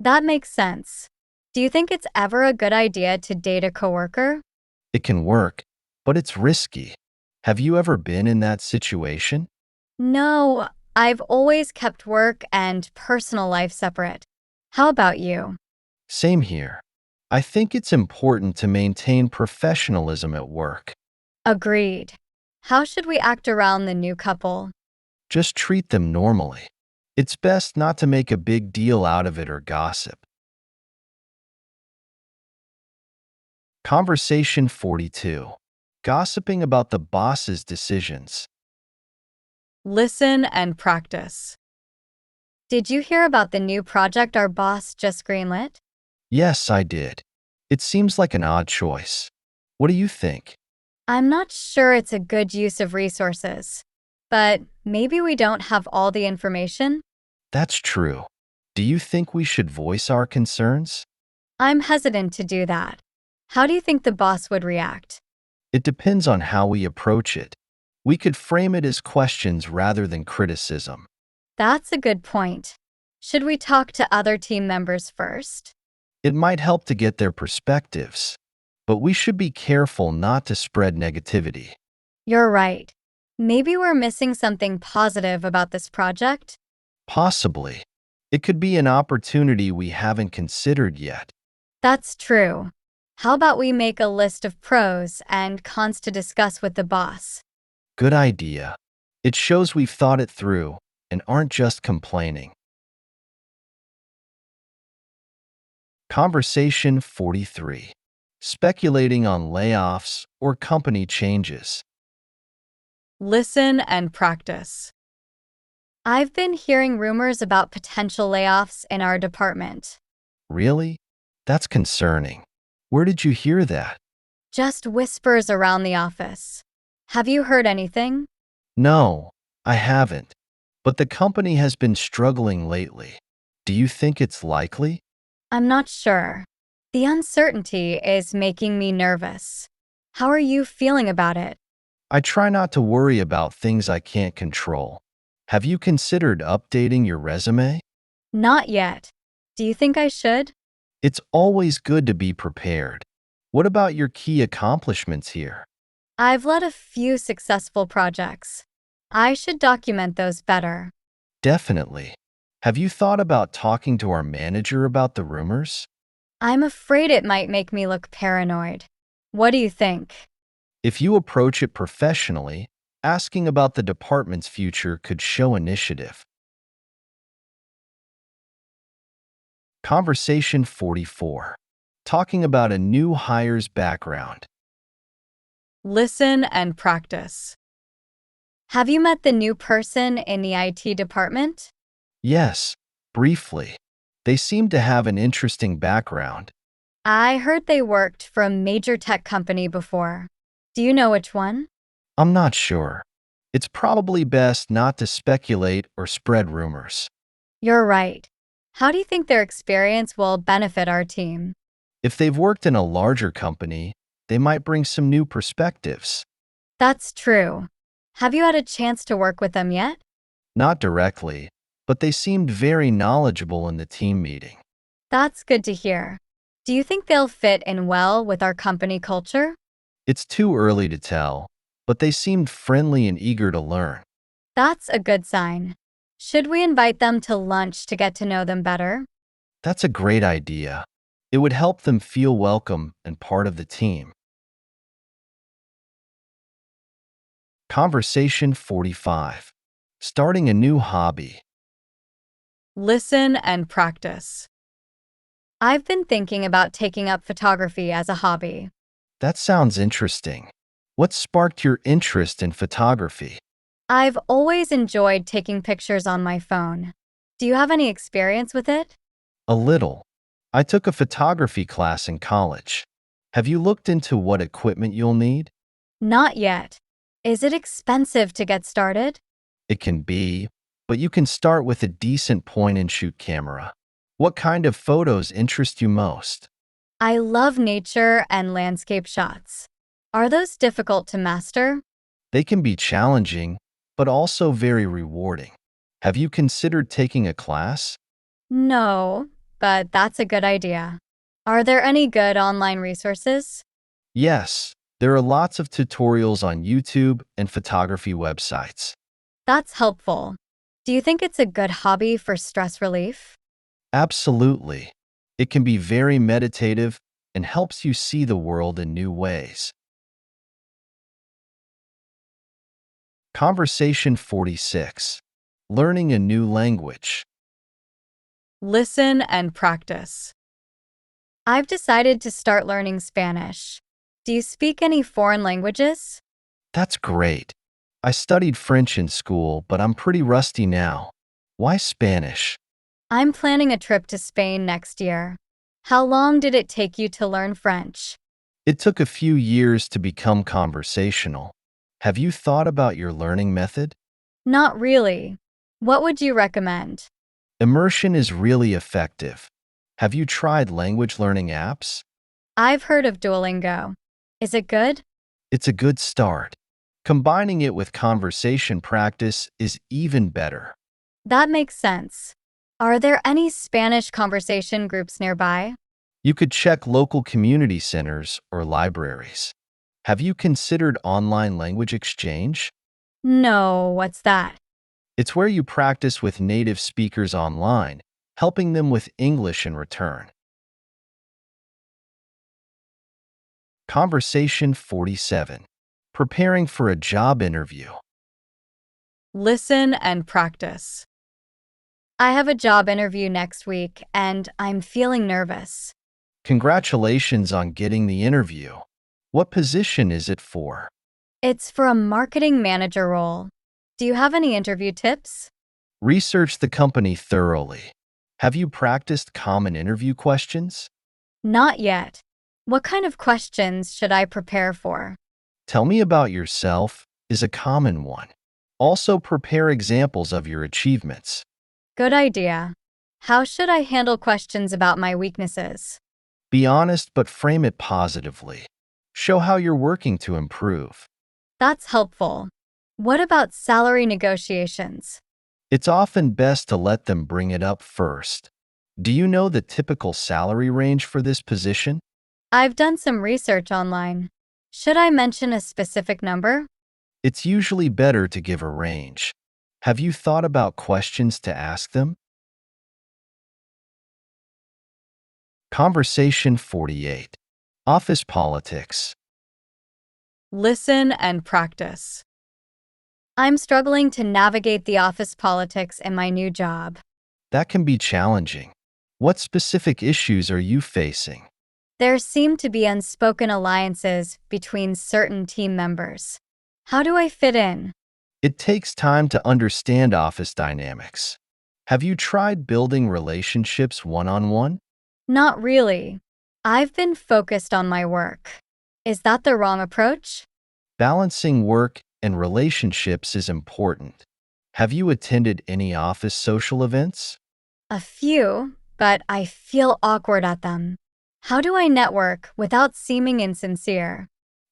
That makes sense. Do you think it's ever a good idea to date a coworker? It can work, but it's risky. Have you ever been in that situation? No, I've always kept work and personal life separate. How about you? Same here. I think it's important to maintain professionalism at work. Agreed. How should we act around the new couple? Just treat them normally. It's best not to make a big deal out of it or gossip. Conversation 42. Gossiping about the boss's decisions. Listen and practice. Did you hear about the new project our boss just greenlit? Yes, I did. It seems like an odd choice. What do you think? I'm not sure it's a good use of resources, but maybe we don't have all the information? That's true. Do you think we should voice our concerns? I'm hesitant to do that. How do you think the boss would react? It depends on how we approach it. We could frame it as questions rather than criticism. That's a good point. Should we talk to other team members first? It might help to get their perspectives, but we should be careful not to spread negativity. You're right. Maybe we're missing something positive about this project? Possibly. It could be an opportunity we haven't considered yet. That's true. How about we make a list of pros and cons to discuss with the boss? Good idea. It shows we've thought it through and aren't just complaining. Conversation 43. Speculating on layoffs or company changes. Listen and practice. I've been hearing rumors about potential layoffs in our department. Really? That's concerning. Where did you hear that? Just whispers around the office. Have you heard anything? No, I haven't. But the company has been struggling lately. Do you think it's likely? I'm not sure. The uncertainty is making me nervous. How are you feeling about it? I try not to worry about things I can't control. Have you considered updating your resume? Not yet. Do you think I should? It's always good to be prepared. What about your key accomplishments here? I've led a few successful projects. I should document those better. Definitely. Have you thought about talking to our manager about the rumors? I'm afraid it might make me look paranoid. What do you think? If you approach it professionally, Asking about the department's future could show initiative. Conversation 44. Talking about a new hire's background. Listen and practice. Have you met the new person in the IT department? Yes, briefly. They seem to have an interesting background. I heard they worked for a major tech company before. Do you know which one? I'm not sure. It's probably best not to speculate or spread rumors. You're right. How do you think their experience will benefit our team? If they've worked in a larger company, they might bring some new perspectives. That's true. Have you had a chance to work with them yet? Not directly, but they seemed very knowledgeable in the team meeting. That's good to hear. Do you think they'll fit in well with our company culture? It's too early to tell, but they seemed friendly and eager to learn. That's a good sign. Should we invite them to lunch to get to know them better? That's a great idea. It would help them feel welcome and part of the team. Conversation 45. Starting a new hobby. Listen and practice. I've been thinking about taking up photography as a hobby. That sounds interesting. What sparked your interest in photography? I've always enjoyed taking pictures on my phone. Do you have any experience with it? A little. I took a photography class in college. Have you looked into what equipment you'll need? Not yet. Is it expensive to get started? It can be, but you can start with a decent point-and-shoot camera. What kind of photos interest you most? I love nature and landscape shots. Are those difficult to master? They can be challenging, but also very rewarding. Have you considered taking a class? No, but that's a good idea. Are there any good online resources? Yes, there are lots of tutorials on YouTube and photography websites. That's helpful. Do you think it's a good hobby for stress relief? Absolutely. It can be very meditative and helps you see the world in new ways. Conversation 46. Learning a new language. Listen and practice. I've decided to start learning Spanish. Do you speak any foreign languages? That's great. I studied French in school, but I'm pretty rusty now. Why Spanish? I'm planning a trip to Spain next year. How long did it take you to learn French? It took a few years to become conversational. Have you thought about your learning method? Not really. What would you recommend? Immersion is really effective. Have you tried language learning apps? I've heard of Duolingo. Is it good? It's a good start. Combining it with conversation practice is even better. That makes sense. Are there any Spanish conversation groups nearby? You could check local community centers or libraries. Have you considered online language exchange? No, what's that? It's where you practice with native speakers online, helping them with English in return. Conversation 47. Preparing for a job interview. Listen and practice. I have a job interview next week and I'm feeling nervous. Congratulations on getting the interview. What position is it for? It's for a marketing manager role. Do you have any interview tips? Research the company thoroughly. Have you practiced common interview questions? Not yet. What kind of questions should I prepare for? Tell me about yourself is a common one. Also prepare examples of your achievements. Good idea. How should I handle questions about my weaknesses? Be honest but frame it positively. Show how you're working to improve. That's helpful. What about salary negotiations? It's often best to let them bring it up first. Do you know the typical salary range for this position? I've done some research online. Should I mention a specific number? It's usually better to give a range. Have you thought about questions to ask them? Conversation 48. Office politics. Listen and practice. I'm struggling to navigate the office politics in my new job. That can be challenging. What specific issues are you facing? There seem to be unspoken alliances between certain team members. How do I fit in? It takes time to understand office dynamics. Have you tried building relationships one-on-one? Not really. I've been focused on my work. Is that the wrong approach? Balancing work and relationships is important. Have you attended any office social events? A few, but I feel awkward at them. How do I network without seeming insincere?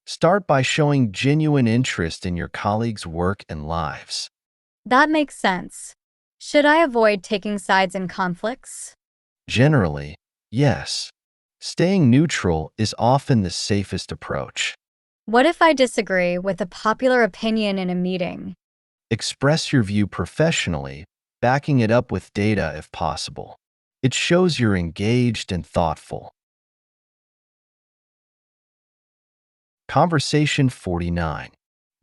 Start by showing genuine interest in your colleagues' work and lives. That makes sense. Should I avoid taking sides in conflicts? Generally, yes. Staying neutral is often the safest approach. What if I disagree with a popular opinion in a meeting? Express your view professionally, backing it up with data if possible. It shows you're engaged and thoughtful. Conversation 49.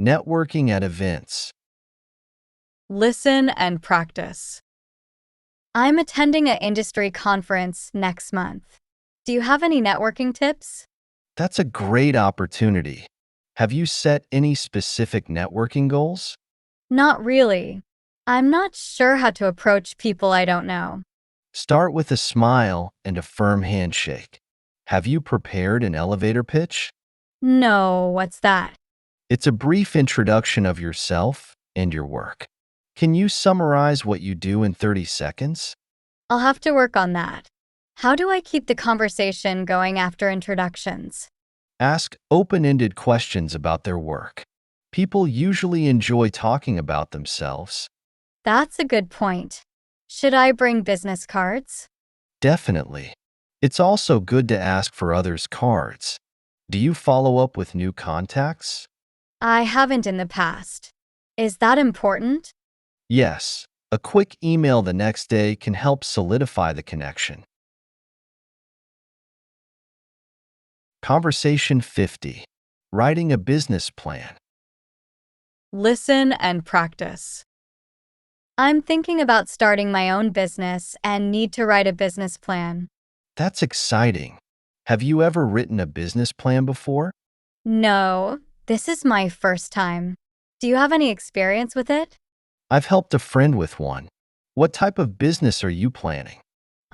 Networking at events. Listen and practice. I'm attending an industry conference next month. Do you have any networking tips? That's a great opportunity. Have you set any specific networking goals? Not really. I'm not sure how to approach people I don't know. Start with a smile and a firm handshake. Have you prepared an elevator pitch? No, what's that? It's a brief introduction of yourself and your work. Can you summarize what you do in 30 seconds? I'll have to work on that. How do I keep the conversation going after introductions? Ask open-ended questions about their work. People usually enjoy talking about themselves. That's a good point. Should I bring business cards? Definitely. It's also good to ask for others' cards. Do you follow up with new contacts? I haven't in the past. Is that important? Yes. A quick email the next day can help solidify the connection. Conversation 50. Writing a business plan. Listen and practice. I'm thinking about starting my own business and need to write a business plan. That's exciting. Have you ever written a business plan before? No, this is my first time. Do you have any experience with it? I've helped a friend with one. What type of business are you planning?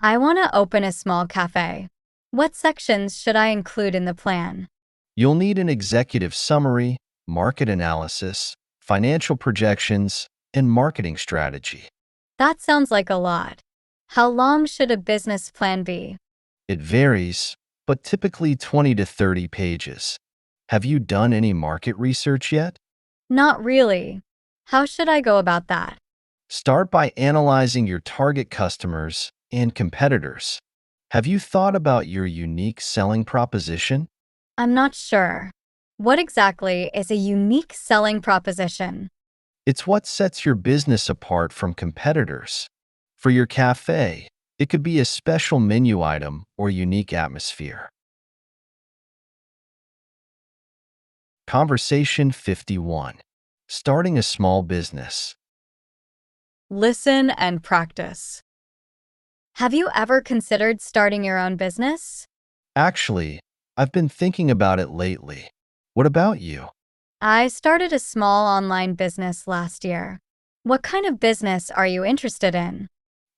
I want to open a small cafe. What sections should I include in the plan? You'll need an executive summary, market analysis, financial projections, and marketing strategy. That sounds like a lot. How long should a business plan be? It varies, but typically 20 to 30 pages. Have you done any market research yet? Not really. How should I go about that? Start by analyzing your target customers and competitors. Have you thought about your unique selling proposition? I'm not sure. What exactly is a unique selling proposition? It's what sets your business apart from competitors. For your cafe, it could be a special menu item or unique atmosphere. Conversation 51. Starting a small business. Listen and practice. Have you ever considered starting your own business? Actually, I've been thinking about it lately. What about you? I started a small online business last year. What kind of business are you interested in?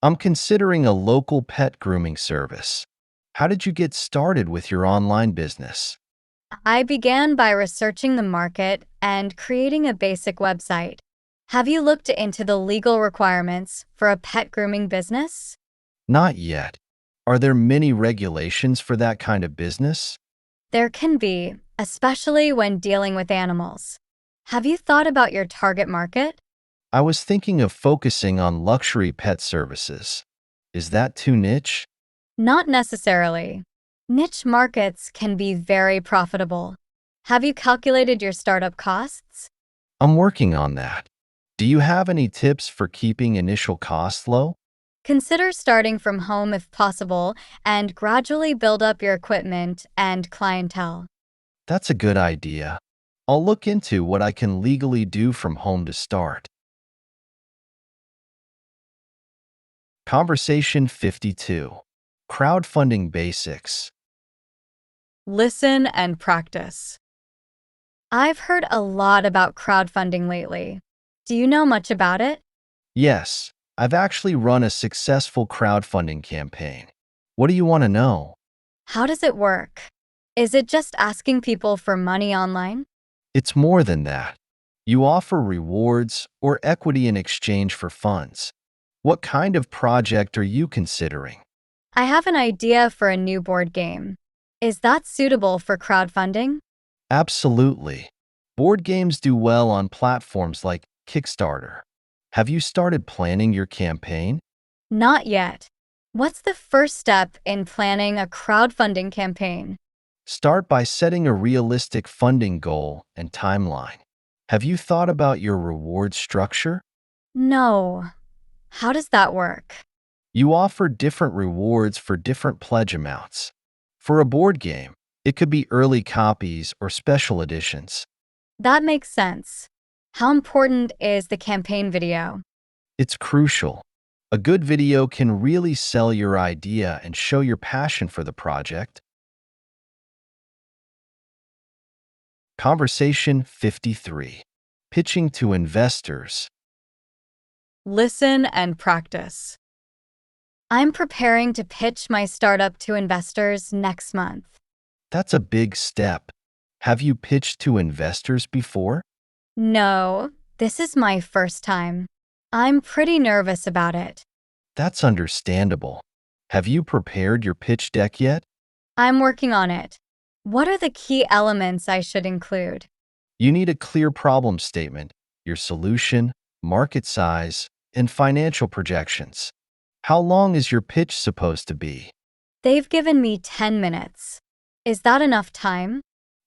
I'm considering a local pet grooming service. How did you get started with your online business? I began by researching the market and creating a basic website. Have you looked into the legal requirements for a pet grooming business? Not yet. Are there many regulations for that kind of business? There can be, especially when dealing with animals. Have you thought about your target market? I was thinking of focusing on luxury pet services. Is that too niche? Not necessarily. Niche markets can be very profitable. Have you calculated your startup costs? I'm working on that. Do you have any tips for keeping initial costs low? Consider starting from home if possible and gradually build up your equipment and clientele. That's a good idea. I'll look into what I can legally do from home to start. Conversation 52. Crowdfunding basics. Listen and practice. I've heard a lot about crowdfunding lately. Do you know much about it? Yes, I've actually run a successful crowdfunding campaign. What do you want to know? How does it work? Is it just asking people for money online? It's more than that. You offer rewards or equity in exchange for funds. What kind of project are you considering? I have an idea for a new board game. Is that suitable for crowdfunding? Absolutely. Board games do well on platforms like Kickstarter. Have you started planning your campaign? Not yet. What's the first step in planning a crowdfunding campaign? Start by setting a realistic funding goal and timeline. Have you thought about your reward structure? No. How does that work? You offer different rewards for different pledge amounts. For a board game, it could be early copies or special editions. That makes sense. How important is the campaign video? It's crucial. A good video can really sell your idea and show your passion for the project. Conversation 53. Pitching to investors. Listen and practice. I'm preparing to pitch my startup to investors next month. That's a big step. Have you pitched to investors before? No, this is my first time. I'm pretty nervous about it. That's understandable. Have you prepared your pitch deck yet? I'm working on it. What are the key elements I should include? You need a clear problem statement, your solution, market size, and financial projections. How long is your pitch supposed to be? They've given me 10 minutes. Is that enough time?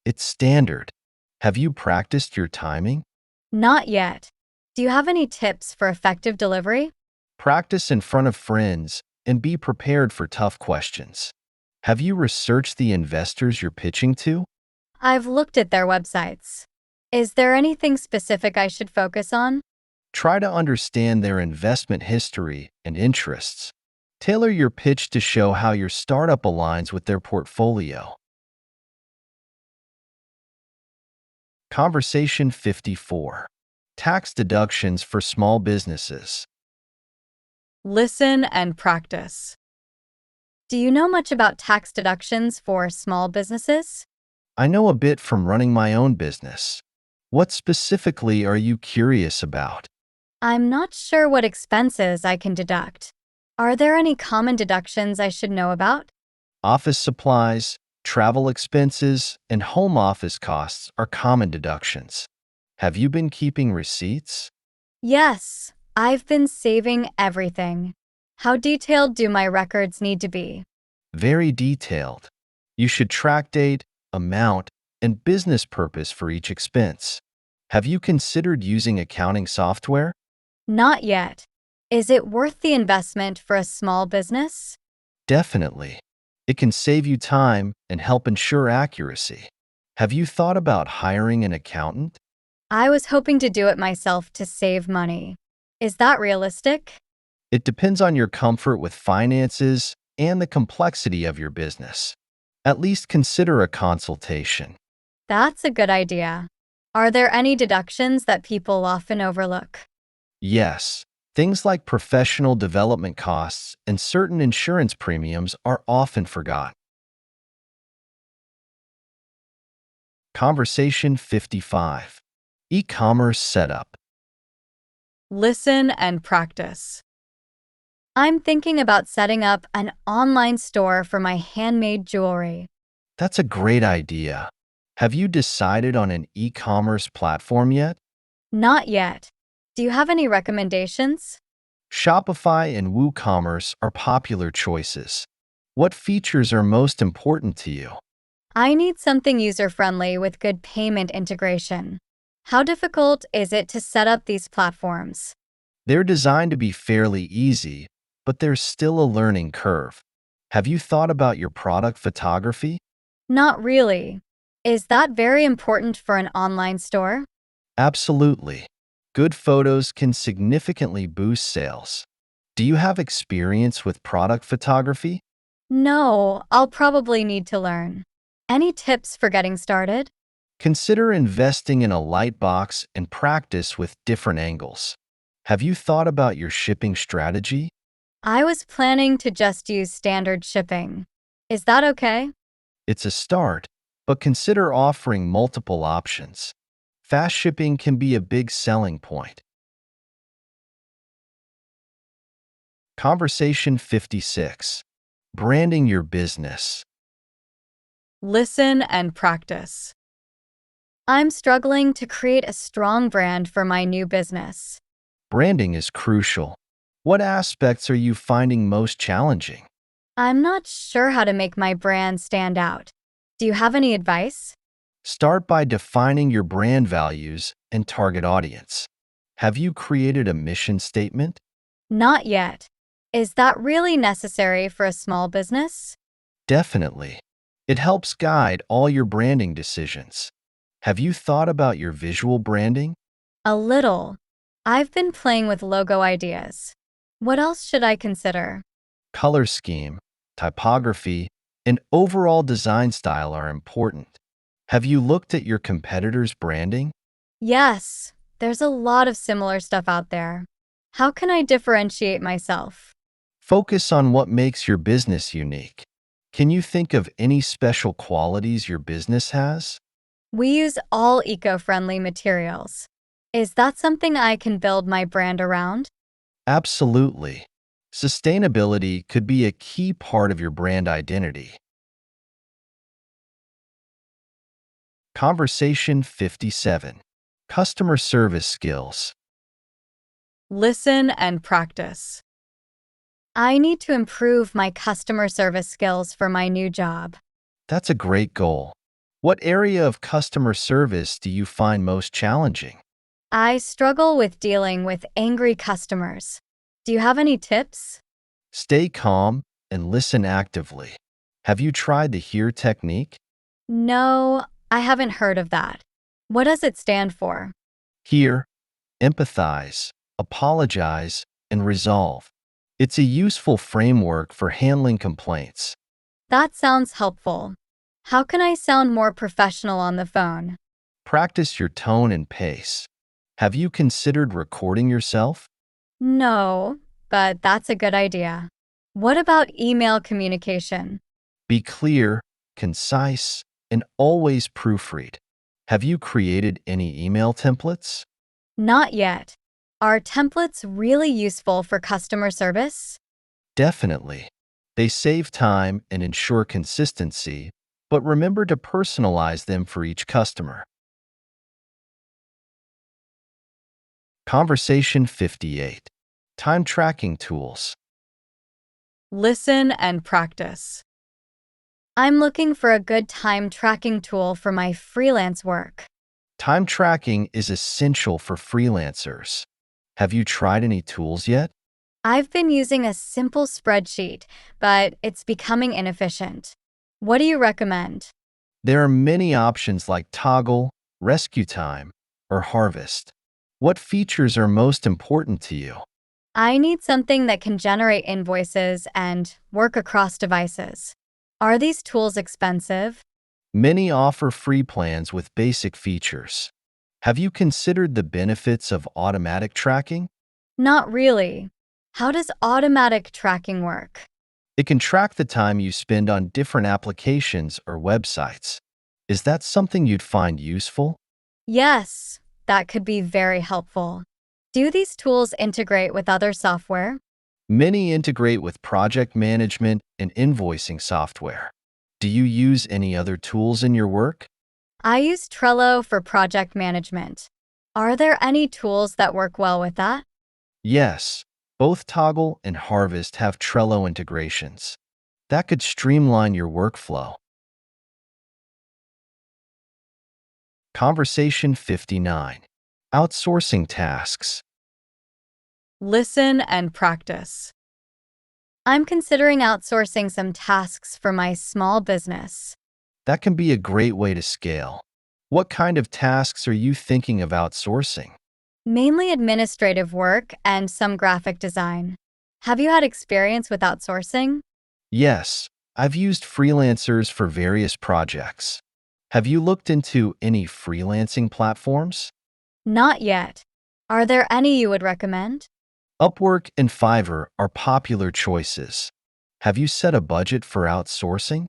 It's standard. Have you practiced your timing? Not yet. Do you have any tips for effective delivery? Practice in front of friends and be prepared for tough questions. Have you researched the investors you're pitching to? I've looked at their websites. Is there anything specific I should focus on? Try to understand their investment history and interests. Tailor your pitch to show how your startup aligns with their portfolio. Conversation 54. Tax deductions for small businesses. Listen and practice. Do you know much about tax deductions for small businesses? I know a bit from running my own business. What specifically are you curious about? I'm not sure what expenses I can deduct. Are there any common deductions I should know about? Office supplies, travel expenses, and home office costs are common deductions. Have you been keeping receipts? Yes, I've been saving everything. How detailed do my records need to be? Very detailed. You should track date, amount, and business purpose for each expense. Have you considered using accounting software? Not yet. Is it worth the investment for a small business? Definitely. It can save you time and help ensure accuracy. Have you thought about hiring an accountant? I was hoping to do it myself to save money. Is that realistic? It depends on your comfort with finances and the complexity of your business. At least consider a consultation. That's a good idea. Are there any deductions that people often overlook? Yes, things like professional development costs and certain insurance premiums are often forgotten. Conversation 55. E-commerce setup. Listen and practice. I'm thinking about setting up an online store for my handmade jewelry. That's a great idea. Have you decided on an e-commerce platform yet? Not yet. Do you have any recommendations? Shopify and WooCommerce are popular choices. What features are most important to you? I need something user-friendly with good payment integration. How difficult is it to set up these platforms? They're designed to be fairly easy, but there's still a learning curve. Have you thought about your product photography? Not really. Is that very important for an online store? Absolutely. Good photos can significantly boost sales. Do you have experience with product photography? No, I'll probably need to learn. Any tips for getting started? Consider investing in a light box and practice with different angles. Have you thought about your shipping strategy? I was planning to just use standard shipping. Is that okay? It's a start, but consider offering multiple options. Fast shipping can be a big selling point. Conversation 56. Branding your business. Listen and practice. I'm struggling to create a strong brand for my new business. Branding is crucial. What aspects are you finding most challenging? I'm not sure how to make my brand stand out. Do you have any advice? Start by defining your brand values and target audience. Have you created a mission statement? Not yet. Is that really necessary for a small business? Definitely. It helps guide all your branding decisions. Have you thought about your visual branding? A little. I've been playing with logo ideas. What else should I consider? Color scheme, typography, and overall design style are important. Have you looked at your competitors' branding? Yes, there's a lot of similar stuff out there. How can I differentiate myself? Focus on what makes your business unique. Can you think of any special qualities your business has? We use all eco-friendly materials. Is that something I can build my brand around? Absolutely. Sustainability could be a key part of your brand identity. Conversation 57. Customer service skills. Listen and practice. I need to improve my customer service skills for my new job. That's a great goal. What area of customer service do you find most challenging? I struggle with dealing with angry customers. Do you have any tips? Stay calm and listen actively. Have you tried the HEAR technique? No, I haven't heard of that. What does it stand for? Hear, empathize, apologize, and resolve. It's a useful framework for handling complaints. That sounds helpful. How can I sound more professional on the phone? Practice your tone and pace. Have you considered recording yourself? No, but that's a good idea. What about email communication? Be clear, concise, and always proofread. Have you created any email templates? Not yet. Are templates really useful for customer service? Definitely. They save time and ensure consistency, but remember to personalize them for each customer. Conversation 58. Time tracking tools. Listen and practice. I'm looking for a good time tracking tool for my freelance work. Time tracking is essential for freelancers. Have you tried any tools yet? I've been using a simple spreadsheet, but it's becoming inefficient. What do you recommend? There are many options like Toggle, Rescue Time, or Harvest. What features are most important to you? I need something that can generate invoices and work across devices. Are these tools expensive? Many offer free plans with basic features. Have you considered the benefits of automatic tracking? Not really. How does automatic tracking work? It can track the time you spend on different applications or websites. Is that something you'd find useful? Yes, that could be very helpful. Do these tools integrate with other software? Many integrate with project management and invoicing software. Do you use any other tools in your work? I use Trello for project management. Are there any tools that work well with that? Yes, both Toggle and Harvest have Trello integrations. That could streamline your workflow. Conversation 59. Outsourcing tasks. Listen and practice. I'm considering outsourcing some tasks for my small business. That can be a great way to scale. What kind of tasks are you thinking of outsourcing? Mainly administrative work and some graphic design. Have you had experience with outsourcing? Yes, I've used freelancers for various projects. Have you looked into any freelancing platforms? Not yet. Are there any you would recommend? Upwork and Fiverr are popular choices. Have you set a budget for outsourcing?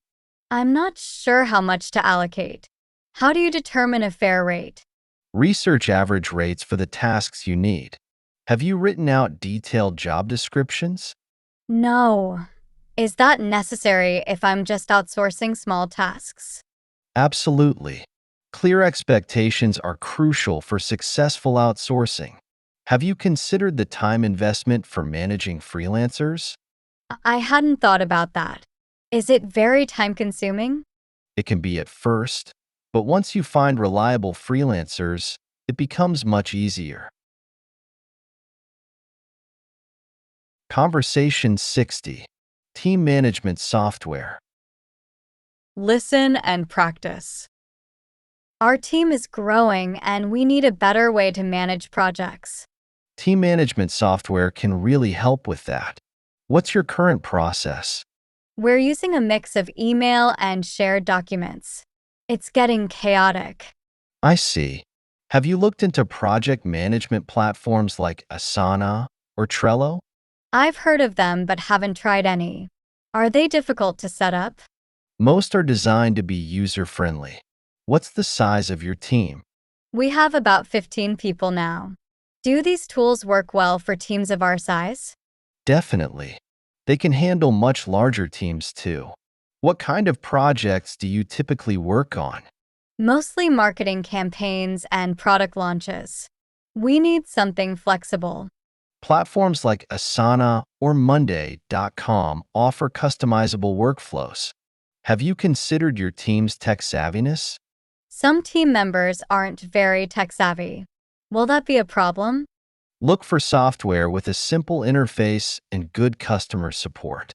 I'm not sure how much to allocate. How do you determine a fair rate? Research average rates for the tasks you need. Have you written out detailed job descriptions? No. Is that necessary if I'm just outsourcing small tasks? Absolutely. Clear expectations are crucial for successful outsourcing. Have you considered the time investment for managing freelancers? I hadn't thought about that. Is it very time consuming? It can be at first, but once you find reliable freelancers, it becomes much easier. Conversation 60. Team management software. Listen and practice. Our team is growing and we need a better way to manage projects. Team management software can really help with that. What's your current process? We're using a mix of email and shared documents. It's getting chaotic. I see. Have you looked into project management platforms like Asana or Trello? I've heard of them but haven't tried any. Are they difficult to set up? Most are designed to be user-friendly. What's the size of your team? We have about 15 people now. Do these tools work well for teams of our size? Definitely. They can handle much larger teams too. What kind of projects do you typically work on? Mostly marketing campaigns and product launches. We need something flexible. Platforms like Asana or Monday.com offer customizable workflows. Have you considered your team's tech savviness? Some team members aren't very tech savvy. Will that be a problem? Look for software with a simple interface and good customer support.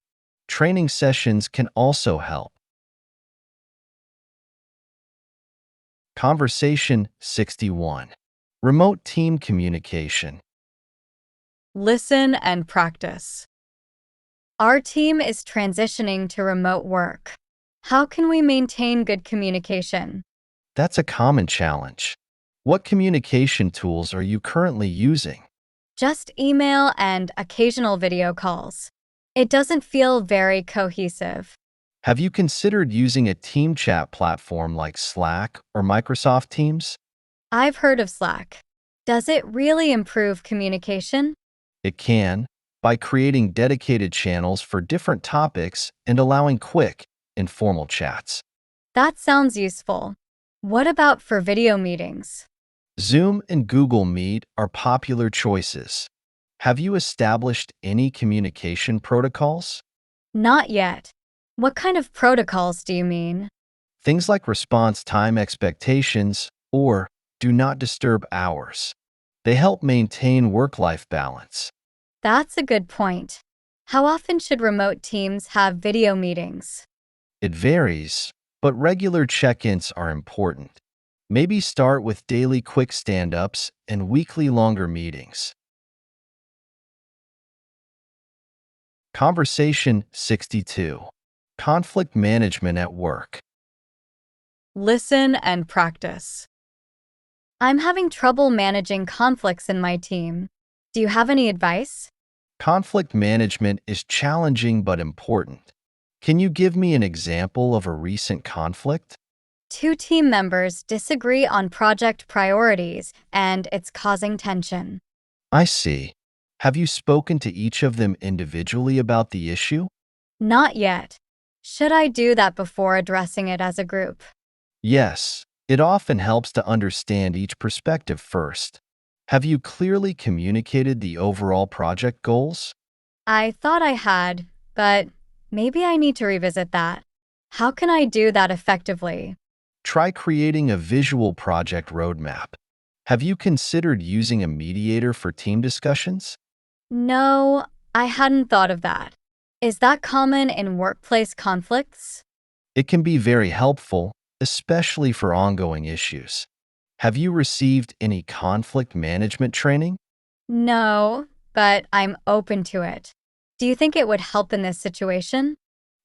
Training sessions can also help. Conversation 61. Remote team communication. Listen and practice. Our team is transitioning to remote work. How can we maintain good communication? That's a common challenge. What communication tools are you currently using? Just email and occasional video calls. It doesn't feel very cohesive. Have you considered using a team chat platform like Slack or Microsoft Teams? I've heard of Slack. Does it really improve communication? It can, by creating dedicated channels for different topics and allowing quick, informal chats. That sounds useful. What about for video meetings? Zoom and Google Meet are popular choices. Have you established any communication protocols? Not yet. What kind of protocols do you mean? Things like response time expectations or do not disturb hours. They help maintain work-life balance. That's a good point. How often should remote teams have video meetings? It varies, but regular check-ins are important. Maybe start with daily quick stand-ups and weekly longer meetings. Conversation 62. Conflict management at work. Listen and practice. I'm having trouble managing conflicts in my team. Do you have any advice? Conflict management is challenging but important. Can you give me an example of a recent conflict? Two team members disagree on project priorities, and it's causing tension. I see. Have you spoken to each of them individually about the issue? Not yet. Should I do that before addressing it as a group? Yes, it often helps to understand each perspective first. Have you clearly communicated the overall project goals? I thought I had, but maybe I need to revisit that. How can I do that effectively? Try creating a visual project roadmap. Have you considered using a mediator for team discussions? No, I hadn't thought of that. Is that common in workplace conflicts? It can be very helpful, especially for ongoing issues. Have you received any conflict management training? No, but I'm open to it. Do you think it would help in this situation?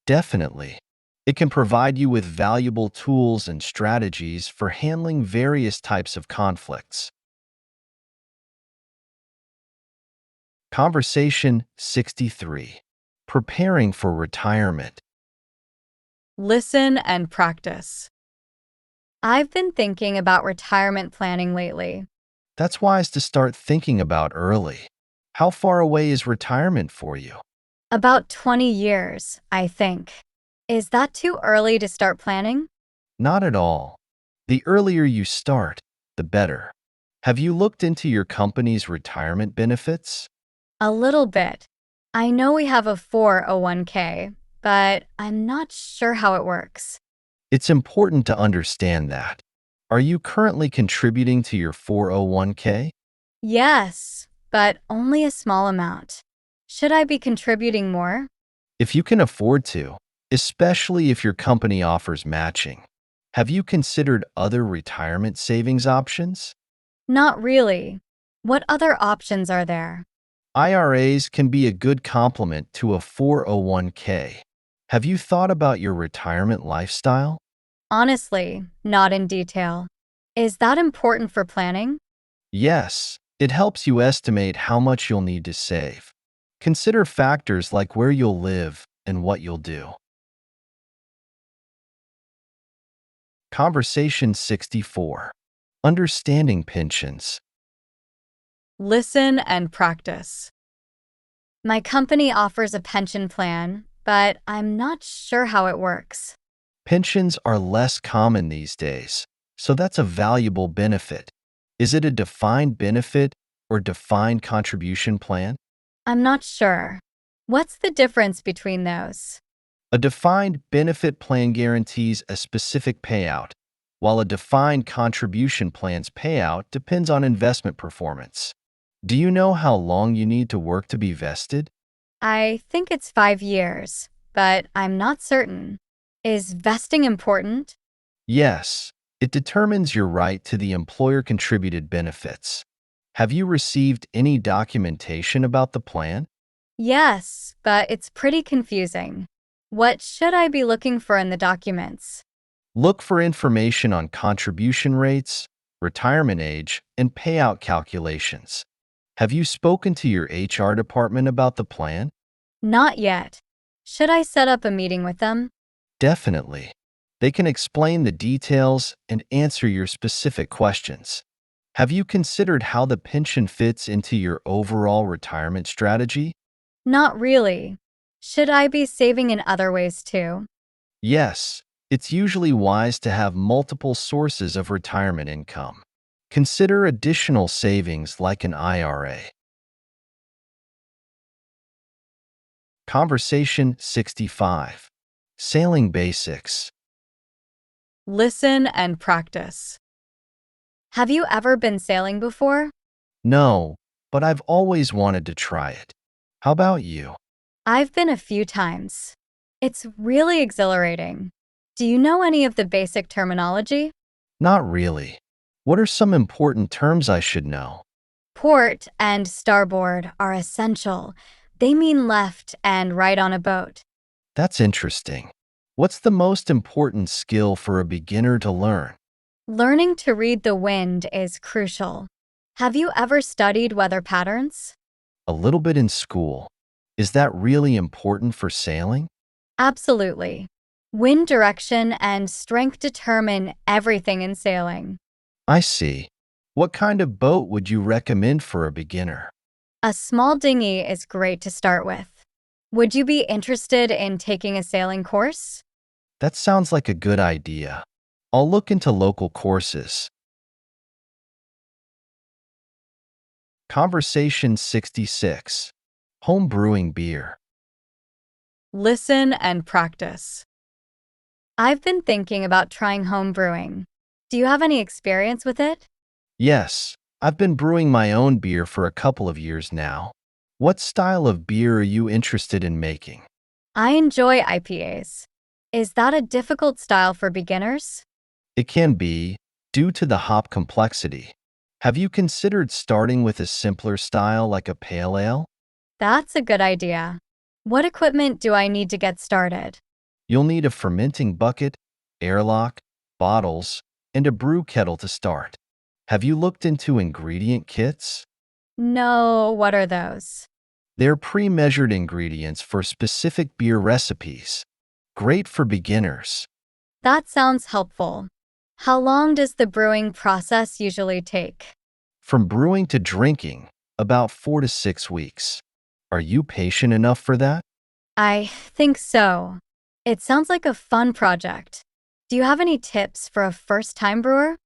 Definitely. It can provide you with valuable tools and strategies for handling various types of conflicts. Conversation 63. Preparing for retirement. Listen and practice. I've been thinking about retirement planning lately. That's wise to start thinking about early. How far away is retirement for you? About 20 years, I think. Is that too early to start planning? Not at all. The earlier you start, the better. Have you looked into your company's retirement benefits? A little bit. I know we have a 401k, but I'm not sure how it works. It's important to understand that. Are you currently contributing to your 401k? Yes, but only a small amount. Should I be contributing more? If you can afford to, especially if your company offers matching. Have you considered other retirement savings options? Not really. What other options are there? IRAs can be a good complement to a 401k. Have you thought about your retirement lifestyle? Honestly, not in detail. Is that important for planning? Yes, it helps you estimate how much you'll need to save. Consider factors like where you'll live and what you'll do. Conversation 64. Understanding pensions. Listen and practice. My company offers a pension plan, but I'm not sure how it works. Pensions are less common these days, so that's a valuable benefit. Is it a defined benefit or defined contribution plan? I'm not sure. What's the difference between those? A defined benefit plan guarantees a specific payout, while a defined contribution plan's payout depends on investment performance. Do you know how long you need to work to be vested? I think it's 5 years, but I'm not certain. Is vesting important? Yes, it determines your right to the employer-contributed benefits. Have you received any documentation about the plan? Yes, but it's pretty confusing. What should I be looking for in the documents? Look for information on contribution rates, retirement age, and payout calculations. Have you spoken to your HR department about the plan? Not yet. Should I set up a meeting with them? Definitely. They can explain the details and answer your specific questions. Have you considered how the pension fits into your overall retirement strategy? Not really. Should I be saving in other ways too? Yes, it's usually wise to have multiple sources of retirement income. Consider additional savings like an IRA. Conversation 65. Sailing basics. Listen and practice. Have you ever been sailing before? No, but I've always wanted to try it. How about you? I've been a few times. It's really exhilarating. Do you know any of the basic terminology? Not really. What are some important terms I should know? Port and starboard are essential. They mean left and right on a boat. That's interesting. What's the most important skill for a beginner to learn? Learning to read the wind is crucial. Have you ever studied weather patterns? A little bit in school. Is that really important for sailing? Absolutely. Wind direction and strength determine everything in sailing. I see. What kind of boat would you recommend for a beginner? A small dinghy is great to start with. Would you be interested in taking a sailing course? That sounds like a good idea. I'll look into local courses. Conversation 66. Home brewing beer. Listen and practice. I've been thinking about trying home brewing. Do you have any experience with it? Yes, I've been brewing my own beer for a couple of years now. What style of beer are you interested in making? I enjoy IPAs. Is that a difficult style for beginners? It can be due to the hop complexity. Have you considered starting with a simpler style like a pale ale? That's a good idea. What equipment do I need to get started? You'll need a fermenting bucket, airlock, bottles, and a brew kettle to start. Have you looked into ingredient kits? No, what are those? They're pre-measured ingredients for specific beer recipes. Great for beginners. That sounds helpful. How long does the brewing process usually take? From brewing to drinking, about 4 to 6 weeks. Are you patient enough for that? I think so. It sounds like a fun project. Do you have any tips for a first-time brewer?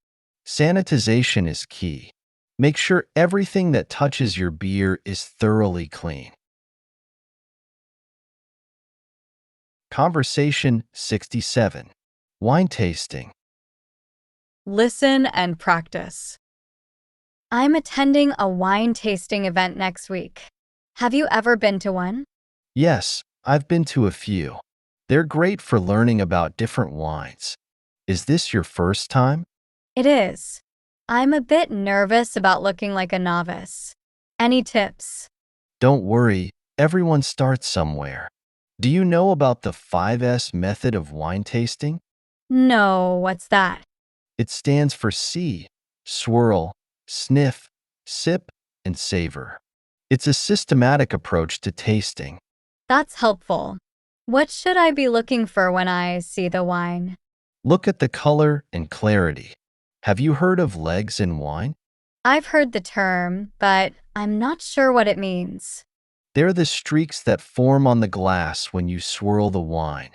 Sanitization is key. Make sure everything that touches your beer is thoroughly clean. Conversation 67. Wine tasting. Listen and practice. I'm attending a wine tasting event next week. Have you ever been to one? Yes, I've been to a few. They're great for learning about different wines. Is this your first time? It is. I'm a bit nervous about looking like a novice. Any tips? Don't worry, everyone starts somewhere. Do you know about the 5S method of wine tasting? No, what's that? It stands for see, swirl, sniff, sip, and savor. It's a systematic approach to tasting. That's helpful. What should I be looking for when I see the wine? Look at the color and clarity. Have you heard of legs in wine? I've heard the term, but I'm not sure what it means. They're the streaks that form on the glass when you swirl the wine.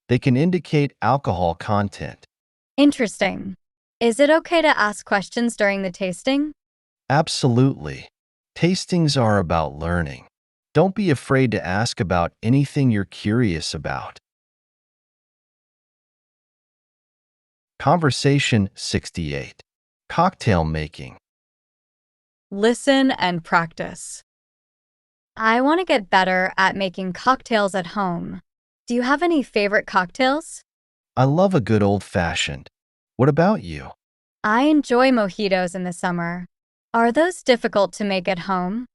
They can indicate alcohol content. Interesting. Is it okay to ask questions during the tasting? Absolutely. Tastings are about learning. Don't be afraid to ask about anything you're curious about. Conversation 68. Cocktail making. Listen and practice. I want to get better at making cocktails at home. Do you have any favorite cocktails? I love a good old-fashioned. What about you? I enjoy mojitos in the summer. Are those difficult to make at home?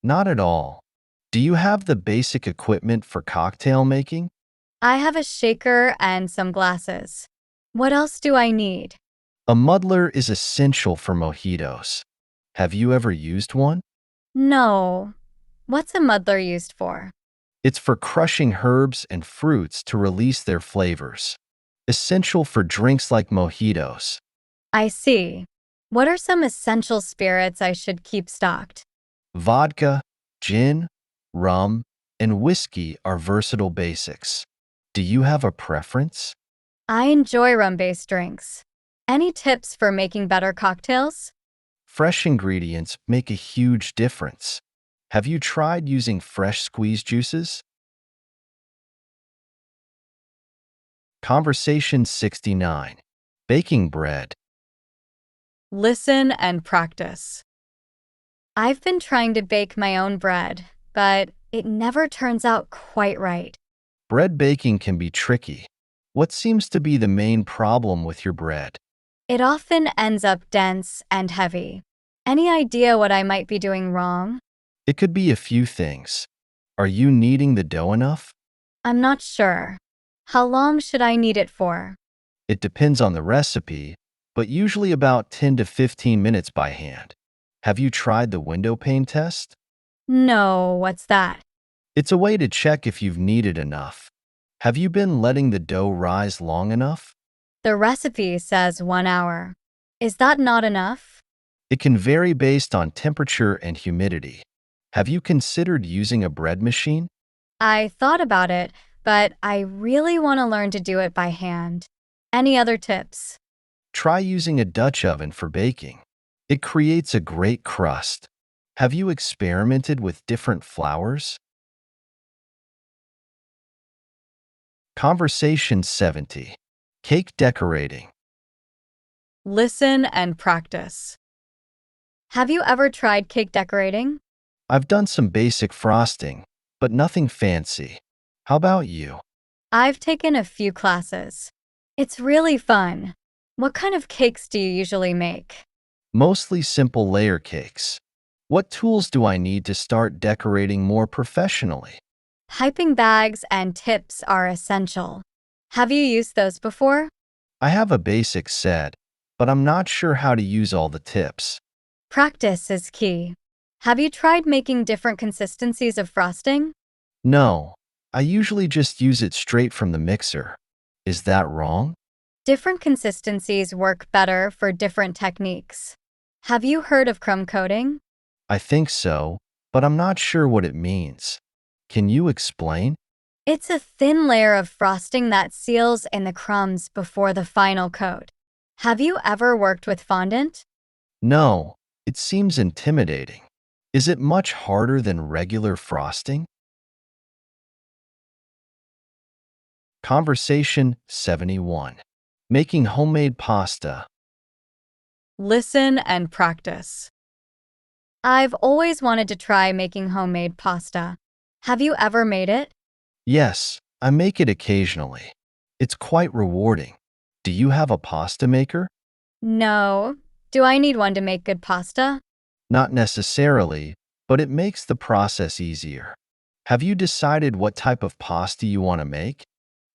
Not at all. Do you have the basic equipment for cocktail making? I have a shaker and some glasses. What else do I need? A muddler is essential for mojitos. Have you ever used one? No. What's a muddler used for? It's for crushing herbs and fruits to release their flavors. Essential for drinks like mojitos. I see. What are some essential spirits I should keep stocked? Vodka, gin, rum, and whiskey are versatile basics. Do you have a preference? I enjoy rum-based drinks. Any tips for making better cocktails? Fresh ingredients make a huge difference. Have you tried using fresh squeezed juices? Conversation 69. Baking bread. Listen and practice. I've been trying to bake my own bread, but it never turns out quite right. Bread baking can be tricky. What seems to be the main problem with your bread? It often ends up dense and heavy. Any idea what I might be doing wrong? It could be a few things. Are you kneading the dough enough? I'm not sure. How long should I knead it for? It depends on the recipe, but usually about 10 to 15 minutes by hand. Have you tried the window pane test? No, what's that? It's a way to check if you've kneaded enough. Have you been letting the dough rise long enough? The recipe says 1 hour. Is that not enough? It can vary based on temperature and humidity. Have you considered using a bread machine? I thought about it, but I really want to learn to do it by hand. Any other tips? Try using a Dutch oven for baking. It creates a great crust. Have you experimented with different flours? Conversation 70. Cake decorating. Listen and practice. Have you ever tried cake decorating? I've done some basic frosting, but nothing fancy. How about you? I've taken a few classes. It's really fun. What kind of cakes do you usually make? Mostly simple layer cakes. What tools do I need to start decorating more professionally? Piping bags and tips are essential. Have you used those before? I have a basic set, but I'm not sure how to use all the tips. Practice is key. Have you tried making different consistencies of frosting? No, I usually just use it straight from the mixer. Is that wrong? Different consistencies work better for different techniques. Have you heard of crumb coating? I think so, but I'm not sure what it means. Can you explain? It's a thin layer of frosting that seals in the crumbs before the final coat. Have you ever worked with fondant? No, it seems intimidating. Is it much harder than regular frosting? Conversation 71. Making homemade pasta. Listen and practice. I've always wanted to try making homemade pasta. Have you ever made it? Yes, I make it occasionally. It's quite rewarding. Do you have a pasta maker? No. Do I need one to make good pasta? Not necessarily, but it makes the process easier. Have you decided what type of pasta you want to make?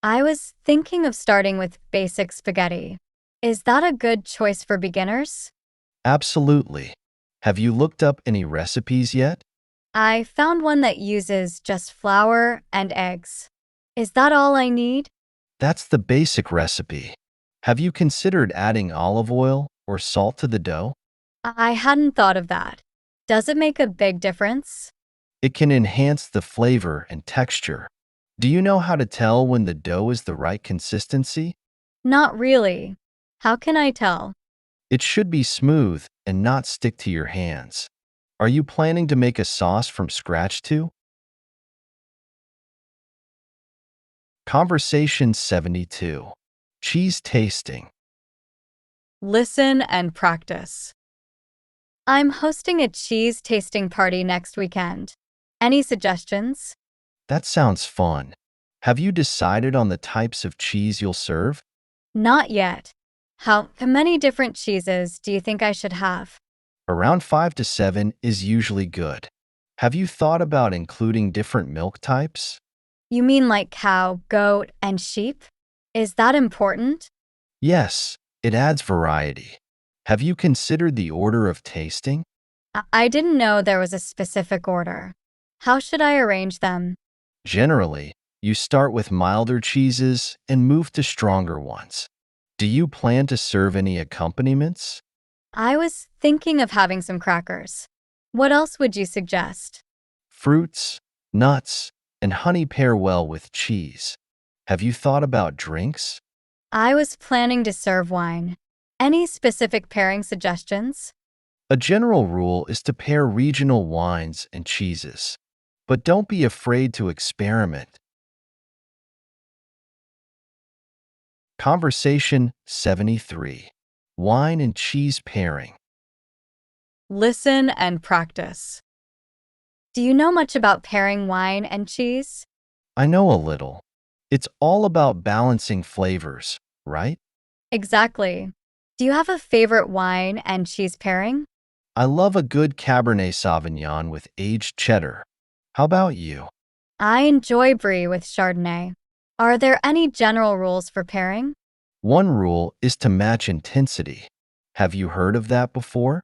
I was thinking of starting with basic spaghetti. Is that a good choice for beginners? Absolutely. Have you looked up any recipes yet? I found one that uses just flour and eggs. Is that all I need? That's the basic recipe. Have you considered adding olive oil or salt to the dough? I hadn't thought of that. Does it make a big difference? It can enhance the flavor and texture. Do you know how to tell when the dough is the right consistency? Not really. How can I tell? It should be smooth and not stick to your hands. Are you planning to make a sauce from scratch too? Conversation 72. Cheese tasting. Listen and practice. I'm hosting a cheese tasting party next weekend. Any suggestions? That sounds fun. Have you decided on the types of cheese you'll serve? Not yet. How many different cheeses do you think I should have? Around 5 to 7 is usually good. Have you thought about including different milk types? You mean like cow, goat, and sheep? Is that important? Yes, it adds variety. Have you considered the order of tasting? I didn't know there was a specific order. How should I arrange them? Generally, you start with milder cheeses and move to stronger ones. Do you plan to serve any accompaniments? I was thinking of having some crackers. What else would you suggest? Fruits, nuts, and honey pair well with cheese. Have you thought about drinks? I was planning to serve wine. Any specific pairing suggestions? A general rule is to pair regional wines and cheeses, but don't be afraid to experiment. Conversation 73. Wine and cheese pairing. Listen and practice. Do you know much about pairing wine and cheese? I know a little. It's all about balancing flavors, right? Exactly. Do you have a favorite wine and cheese pairing? I love a good Cabernet Sauvignon with aged cheddar. How about you? I enjoy brie with Chardonnay. Are there any general rules for pairing? One rule is to match intensity. Have you heard of that before?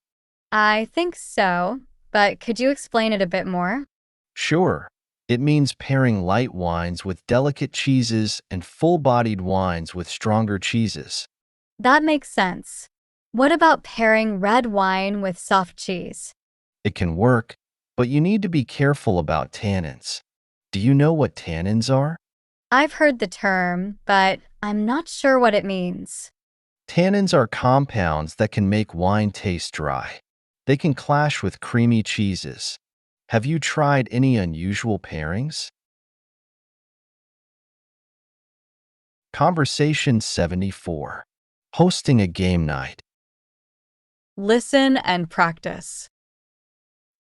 I think so, but could you explain it a bit more? Sure. It means pairing light wines with delicate cheeses and full-bodied wines with stronger cheeses. That makes sense. What about pairing red wine with soft cheese? It can work, but you need to be careful about tannins. Do you know what tannins are? I've heard the term, but I'm not sure what it means. Tannins are compounds that can make wine taste dry. They can clash with creamy cheeses. Have you tried any unusual pairings? Conversation 74. Hosting a game night. Listen and practice.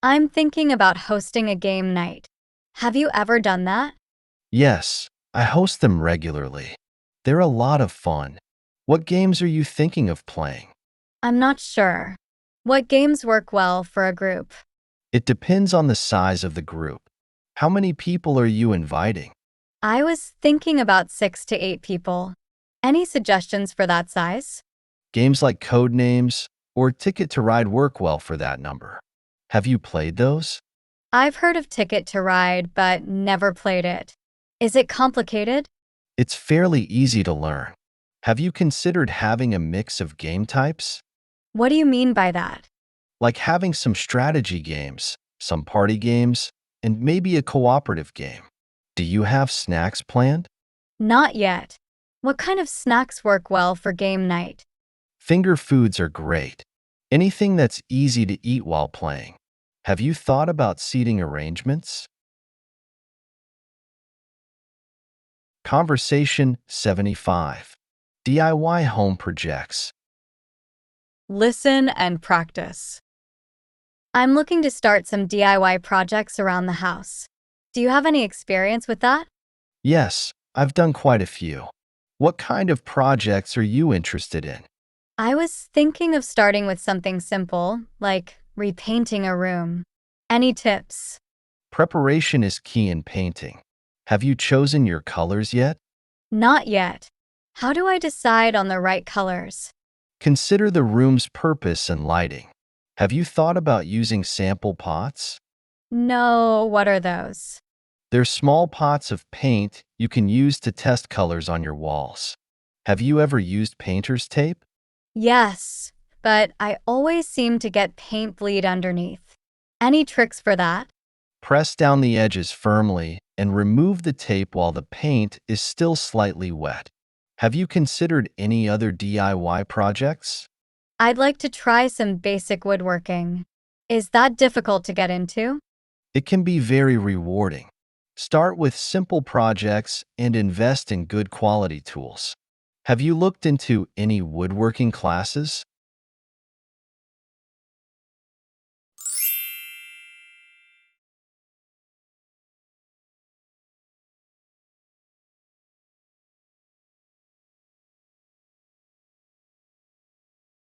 I'm thinking about hosting a game night. Have you ever done that? Yes, I host them regularly. They're a lot of fun. What games are you thinking of playing? I'm not sure. What games work well for a group? It depends on the size of the group. How many people are you inviting? I was thinking about 6 to 8 people. Any suggestions for that size? Games like Code Names or Ticket to Ride work well for that number. Have you played those? I've heard of Ticket to Ride, but never played it. Is it complicated? It's fairly easy to learn. Have you considered having a mix of game types? What do you mean by that? Like having some strategy games, some party games, and maybe a cooperative game. Do you have snacks planned? Not yet. What kind of snacks work well for game night? Finger foods are great. Anything that's easy to eat while playing. Have you thought about seating arrangements? Conversation 75. DIY home projects. Listen and practice. I'm looking to start some DIY projects around the house. Do you have any experience with that? Yes, I've done quite a few. What kind of projects are you interested in? I was thinking of starting with something simple, like repainting a room. Any tips? Preparation is key in painting. Have you chosen your colors yet? Not yet. How do I decide on the right colors? Consider the room's purpose and lighting. Have you thought about using sample pots? No, what are those? They're small pots of paint you can use to test colors on your walls. Have you ever used painter's tape? Yes, but I always seem to get paint bleed underneath. Any tricks for that? Press down the edges firmly and remove the tape while the paint is still slightly wet. Have you considered any other DIY projects? I'd like to try some basic woodworking. Is that difficult to get into? It can be very rewarding. Start with simple projects and invest in good quality tools. Have you looked into any woodworking classes?